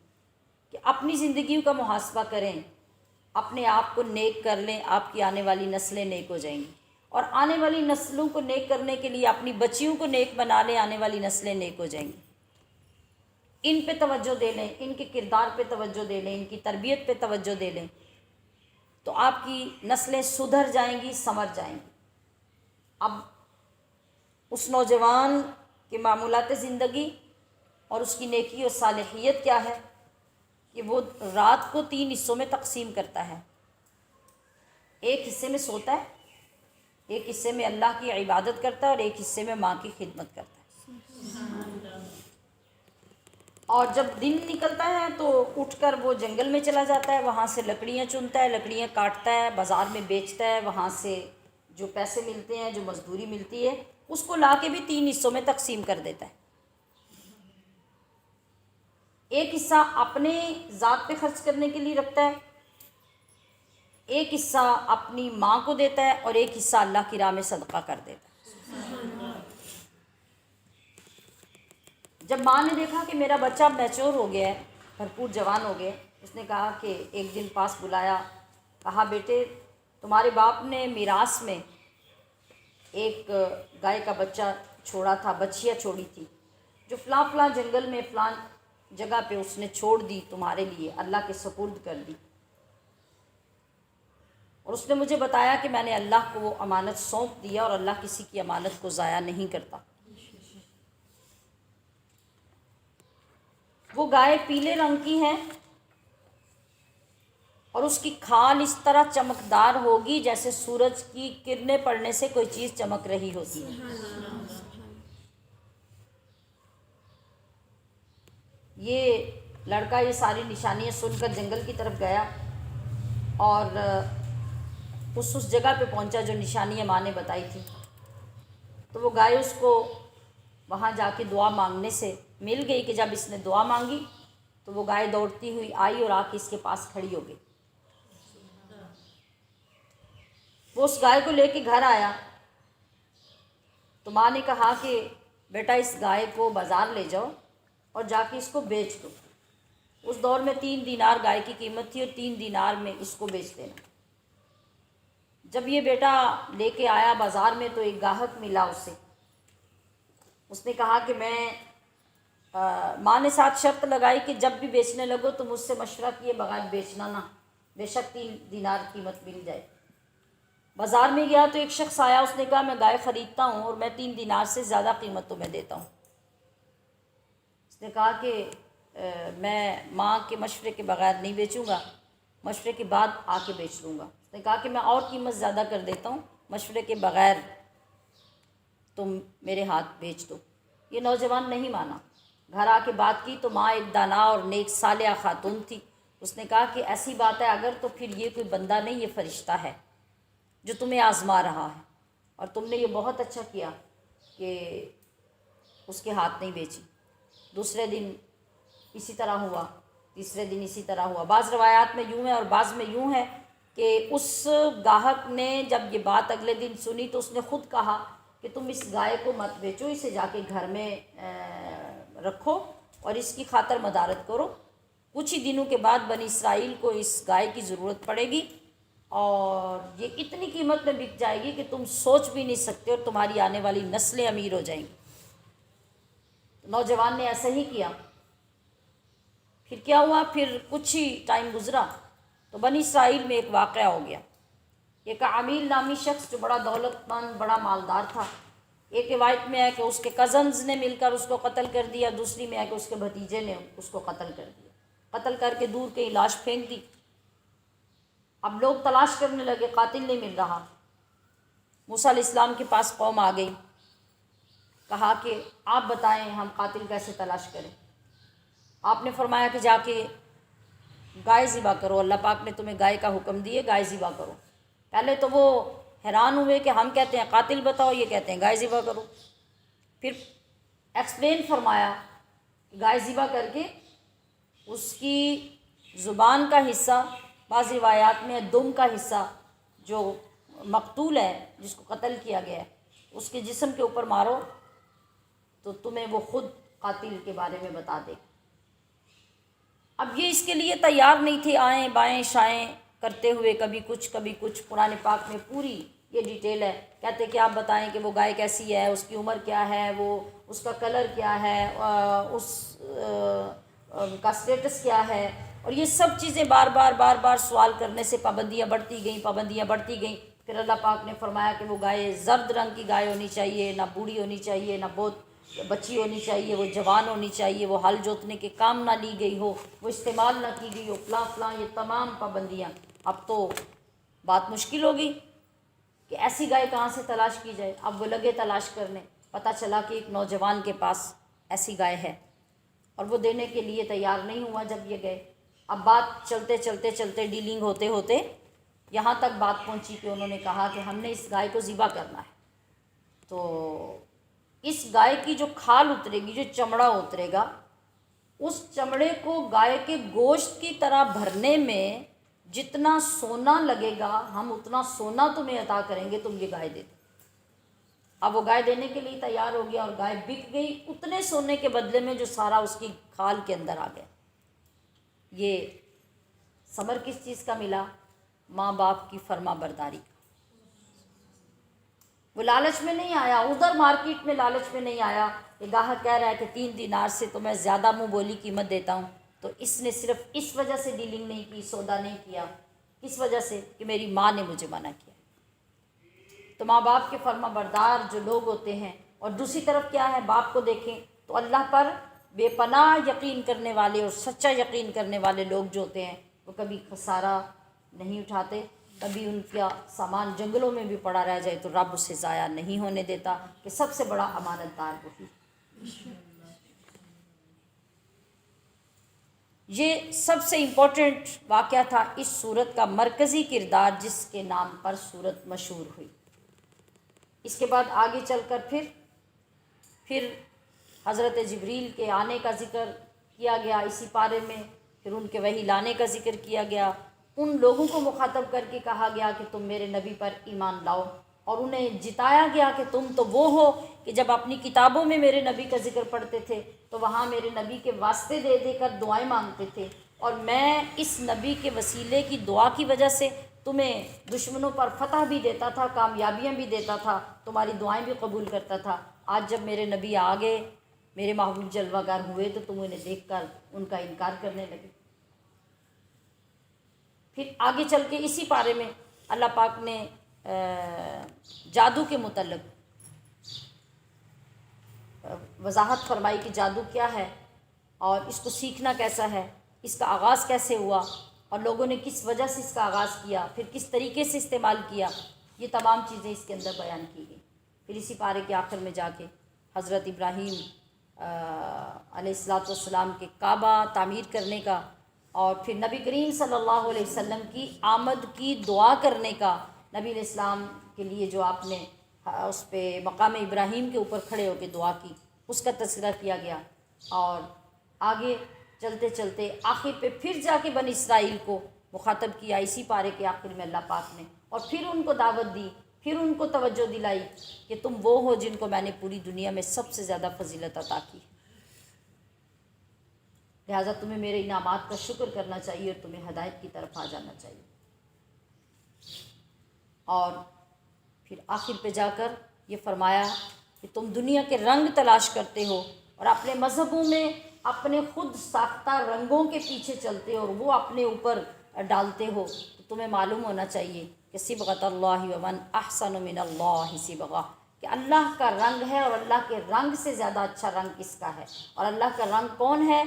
کہ اپنی زندگیوں کا محاسبہ کریں، اپنے آپ کو نیک کر لیں، آپ کی آنے والی نسلیں نیک ہو جائیں گی، اور آنے والی نسلوں کو نیک کرنے کے لیے اپنی بچیوں کو نیک بنا لیں، آنے والی نسلیں نیک ہو جائیں گی۔ ان پہ توجہ دے لیں، ان کے کردار پہ توجہ دے لیں، ان کی تربیت پہ توجہ دے لیں، تو آپ کی نسلیں سدھر جائیں گی، سنور جائیں گی۔ اب اس نوجوان کے معمولات زندگی اور اس کی نیکی اور صالحیت کیا ہے کہ وہ رات کو 3 حصوں میں تقسیم کرتا ہے۔ ایک حصے میں سوتا ہے، ایک حصے میں اللہ کی عبادت کرتا ہے، اور ایک حصے میں ماں کی خدمت کرتا ہے۔ اور جب دن نکلتا ہے تو اٹھ کر وہ جنگل میں چلا جاتا ہے، وہاں سے لکڑیاں چنتا ہے، لکڑیاں کاٹتا ہے، بازار میں بیچتا ہے، وہاں سے جو پیسے ملتے ہیں، جو مزدوری ملتی ہے، اس کو لا کے بھی 3 حصوں میں تقسیم کر دیتا ہے۔ ایک حصہ اپنے ذات پہ خرچ کرنے کے لیے رکھتا ہے، ایک حصہ اپنی ماں کو دیتا ہے، اور ایک حصہ اللہ کی راہ میں صدقہ کر دیتا ہے۔ جب ماں نے دیکھا کہ میرا بچہ میچور ہو گیا ہے، بھرپور جوان ہو گیا، اس نے کہا کہ ایک دن پاس بلایا، کہا بیٹے تمہارے باپ نے میراث میں ایک گائے کا بچہ چھوڑا تھا، بچیا چھوڑی تھی، جو فلاں فلاں جنگل میں فلاں جگہ پہ اس نے چھوڑ دی، تمہارے لیے اللہ کے سپرد کر دی، اور اس نے مجھے بتایا کہ میں نے اللہ کو وہ امانت سونپ دیا، اور اللہ کسی کی امانت کو ضائع نہیں کرتا۔ وہ گائے پیلے رنگ کی ہے، اور اس کی کھال اس طرح چمکدار ہوگی جیسے سورج کی کرنیں پڑنے سے کوئی چیز چمک رہی ہوتی ہے۔ یہ لڑکا یہ ساری نشانیاں سن کر جنگل کی طرف گیا، اور اس جگہ پہ پہنچا جو نشانیاں ماں نے بتائی تھی، تو وہ گائے اس کو وہاں جا کے دعا مانگنے سے مل گئی کہ جب اس نے دعا مانگی تو وہ گائے دوڑتی ہوئی آئی اور آ کے اس کے پاس کھڑی ہو گئی۔ وہ اس گائے کو لے کے گھر آیا تو ماں نے کہا کہ بیٹا اس گائے کو بازار لے جاؤ اور جا کے اس کو بیچ دو۔ اس دور میں 3 دینار گائے کی قیمت تھی، اور 3 دینار میں اس کو بیچ دینا۔ جب یہ بیٹا لے کے آیا بازار میں تو ایک گاہک ملا اسے، اس نے کہا کہ میں ماں نے ساتھ شرط لگائی کہ جب بھی بیچنے لگو تو مجھ سے مشورہ کیے بغیر بیچنا نہ، بے شک 3 دینار قیمت مل جائے۔ بازار میں گیا تو ایک شخص آیا، اس نے کہا میں گائے خریدتا ہوں اور میں 3 دینار سے زیادہ قیمت تمہیں دیتا ہوں۔ اس نے کہا کہ میں ماں کے مشورے کے بغیر نہیں بیچوں گا، مشورے کے بعد آ کے بیچ لوں گا۔ اس نے کہا کہ میں اور قیمت زیادہ کر دیتا ہوں، مشورے کے بغیر تم میرے ہاتھ بیچ دو۔ یہ نوجوان نہیں مانا، گھر آ کے بات کی تو ماں ایک دانا اور نیک صالحہ خاتون تھی، اس نے کہا کہ ایسی بات ہے اگر تو پھر یہ کوئی بندہ نہیں، یہ فرشتہ ہے جو تمہیں آزما رہا ہے، اور تم نے یہ بہت اچھا کیا کہ اس کے ہاتھ نہیں بیچی۔ دوسرے دن اسی طرح ہوا، تیسرے دن اسی طرح ہوا۔ بعض روایات میں یوں ہے اور بعض میں یوں ہے کہ اس گاہک نے جب یہ بات اگلے دن سنی تو اس نے خود کہا کہ تم اس گائے کو مت بیچو، اسے جا کے گھر میں رکھو اور اس کی خاطر مدارت کرو، کچھ ہی دنوں کے بعد بنی اسرائیل کو اس گائے کی ضرورت پڑے گی اور یہ اتنی قیمت میں بک جائے گی کہ تم سوچ بھی نہیں سکتے اور تمہاری آنے والی نسلیں امیر ہو جائیں گی۔ نوجوان نے ایسا ہی کیا۔ پھر کیا ہوا، پھر کچھ ہی ٹائم گزرا تو بنی اسرائیل میں ایک واقعہ ہو گیا۔ ایک عمیل نامی شخص جو بڑا دولت مند، بڑا مالدار تھا، ایک روایت میں ہے کہ اس کے کزنز نے مل کر اس کو قتل کر دیا، دوسری میں ہے کہ اس کے بھتیجے نے اس کو قتل کر دیا، قتل کر کے دور کہیں لاش پھینک دی۔ اب لوگ تلاش کرنے لگے، قاتل نہیں مل رہا۔ موسیٰ علیہ السلام کے پاس قوم آ گئی، کہا کہ آپ بتائیں ہم قاتل کیسے تلاش کریں؟ آپ نے فرمایا کہ جا کے گائے ذبح کرو، اللہ پاک نے تمہیں گائے کا حکم دیے، گائے ذبح کرو۔ پہلے تو وہ حیران ہوئے کہ ہم کہتے ہیں قاتل بتاؤ، یہ کہتے ہیں گائے ذبح کرو۔ پھر ایکسپلین فرمایا کہ گائے ذبح کر کے اس کی زبان کا حصہ، بعض روایات میں دم کا حصہ جو مقتول ہے، جس کو قتل کیا گیا ہے، اس کے جسم کے اوپر مارو تو تمہیں وہ خود قاتل کے بارے میں بتا دے۔ اب یہ اس کے لیے تیار نہیں تھے، آئیں بائیں شائیں کرتے ہوئے، کبھی کچھ۔ قرآن پاک میں پوری یہ ڈیٹیل ہے، کہتے کہ آپ بتائیں کہ وہ گائے کیسی ہے، اس کی عمر کیا ہے، وہ اس کا کلر کیا ہے، اس کا سٹیٹس کیا ہے، اور یہ سب چیزیں بار بار سوال کرنے سے پابندیاں بڑھتی گئیں۔ پھر اللہ پاک نے فرمایا کہ وہ گائے زرد رنگ کی گائے ہونی چاہیے، نہ بوڑھی ہونی چاہیے، نہ بہت بچی ہونی چاہیے، وہ جوان ہونی چاہیے، وہ ہل جوتنے کے کام نہ لی گئی ہو، وہ استعمال نہ کی گئی ہو، فلاں، یہ تمام پابندیاں۔ اب تو بات مشکل ہوگی کہ ایسی گائے کہاں سے تلاش کی جائے۔ اب وہ لگے تلاش کرنے، پتہ چلا کہ ایک نوجوان کے پاس ایسی گائے ہے اور وہ دینے کے لیے تیار نہیں ہوا جب یہ گئے۔ اب بات چلتے ڈیلنگ ہوتے یہاں تک بات پہنچی کہ انہوں نے کہا کہ ہم نے اس گائے کو ذبح کرنا ہے، تو اس گائے کی جو کھال اترے گی، جو چمڑا اترے گا، اس چمڑے کو گائے کے گوشت کی طرح بھرنے میں جتنا سونا لگے گا، ہم اتنا سونا تمہیں عطا کریں گے، تم یہ گائے دے دو۔ اب وہ گائے دینے کے لیے تیار ہو گیا اور گائے بک گئی اتنے سونے کے بدلے میں جو سارا اس کی کھال کے اندر آ گیا۔ یہ ثمر کس چیز کا ملا؟ ماں باپ کی فرما برداری کا۔ وہ لالچ میں نہیں آیا، ادھر مارکیٹ میں لالچ میں نہیں آیا کہ گاہک کہہ رہا ہے کہ 3 دینار سے تو میں زیادہ منہ بولی قیمت دیتا ہوں، تو اس نے صرف اس وجہ سے ڈیلنگ نہیں کی، سودا نہیں کیا، اس وجہ سے کہ میری ماں نے مجھے منع کیا۔ تو ماں باپ کے فرما بردار جو لوگ ہوتے ہیں، اور دوسری طرف کیا ہے، باپ کو دیکھیں تو اللہ پر بے پناہ یقین کرنے والے اور سچا یقین کرنے والے لوگ جو ہوتے ہیں، وہ کبھی خسارہ نہیں اٹھاتے، کبھی ان کا سامان جنگلوں میں بھی پڑا رہ جائے تو رب اسے ضائع نہیں ہونے دیتا، کہ سب سے بڑا امانت دار وہی۔ یہ سب سے امپورٹنٹ واقعہ تھا اس سورت کا، مرکزی کردار جس کے نام پر سورت مشہور ہوئی۔ اس کے بعد آگے چل کر پھر حضرت جبریل کے آنے کا ذکر کیا گیا اسی پارے میں، پھر ان کے وحی لانے کا ذکر کیا گیا، ان لوگوں کو مخاطب کر کے کہا گیا کہ تم میرے نبی پر ایمان لاؤ، اور انہیں جتایا گیا کہ تم تو وہ ہو کہ جب اپنی کتابوں میں میرے نبی کا ذکر پڑھتے تھے تو وہاں میرے نبی کے واسطے دے دے کر دعائیں مانگتے تھے، اور میں اس نبی کے وسیلے کی دعا کی وجہ سے تمہیں دشمنوں پر فتح بھی دیتا تھا، کامیابیاں بھی دیتا تھا، تمہاری دعائیں بھی قبول کرتا تھا۔ آج جب میرے نبی آ گئے، میرے محبوب جلوہ گر ہوئے، تو تم انہیں دیکھ کر ان کا انکار کرنے لگے۔ پھر آگے چل کے اسی پارے میں اللہ پاک نے جادو کے متعلق وضاحت فرمائی کہ جادو کیا ہے اور اس کو سیکھنا کیسا ہے، اس کا آغاز کیسے ہوا اور لوگوں نے کس وجہ سے اس کا آغاز کیا، پھر کس طریقے سے استعمال کیا، یہ تمام چیزیں اس کے اندر بیان کی گئی۔ پھر اسی پارے کے آخر میں جا کے حضرت ابراہیم علیہ السلام کے کعبہ تعمیر کرنے کا، اور پھر نبی کریم صلی اللہ علیہ وسلم کی آمد کی دعا کرنے کا، نبی علیہ السلام کے لیے جو آپ نے اس پہ مقام ابراہیم کے اوپر کھڑے ہو کے دعا کی، اس کا تذکرہ کیا گیا۔ اور آگے چلتے چلتے آخر پہ پھر جا کے بنی اسرائیل کو مخاطب کیا اسی پارے کے آخر میں اللہ پاک نے، اور پھر ان کو دعوت دی، پھر ان کو توجہ دلائی کہ تم وہ ہو جن کو میں نے پوری دنیا میں سب سے زیادہ فضیلت عطا کی، لہٰذا تمہیں میرے انعامات کا شکر کرنا چاہیے اور تمہیں ہدایت کی طرف آ جانا چاہیے۔ اور پھر آخر پہ جا کر یہ فرمایا کہ تم دنیا کے رنگ تلاش کرتے ہو اور اپنے مذہبوں میں اپنے خود ساختہ رنگوں کے پیچھے چلتے ہو اور وہ اپنے اوپر ڈالتے ہو، تو تمہیں معلوم ہونا چاہیے کہ صبغۃ اللہ ومن احسن من اللہ صبغہ، کہ اللہ کا رنگ ہے اور اللہ کے رنگ سے زیادہ اچھا رنگ کس کا ہے، اور اللہ کا رنگ کون ہے؟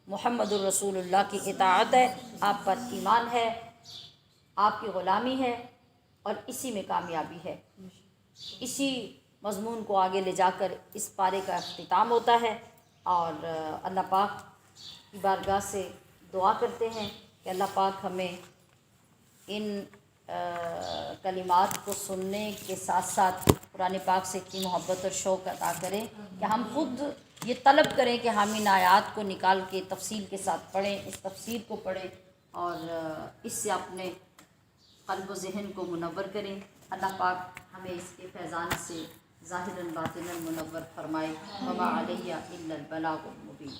محمد الرسول اللہ کی اطاعت ہے، آپ پر ایمان ہے، آپ کی غلامی ہے، اور اسی میں کامیابی ہے۔ اسی مضمون کو آگے لے جا کر اس پارے کا اختتام ہوتا ہے، اور اللہ پاک کی بارگاہ سے دعا کرتے ہیں کہ اللہ پاک ہمیں ان کلمات کو سننے کے ساتھ ساتھ قرآن پاک سے اتنی محبت اور شوق عطا کریں کہ ہم خود یہ طلب کریں کہ ہم ان آیات کو نکال کے تفصیل کے ساتھ پڑھیں، اس تفسیر کو پڑھیں اور اس سے اپنے قلب و ذہن کو منور کریں۔ اللہ پاک ہمیں اس کے فیضان سے ظاہراً باطناً منور فرمائے۔ وما علیہ الا البلاغ المبین۔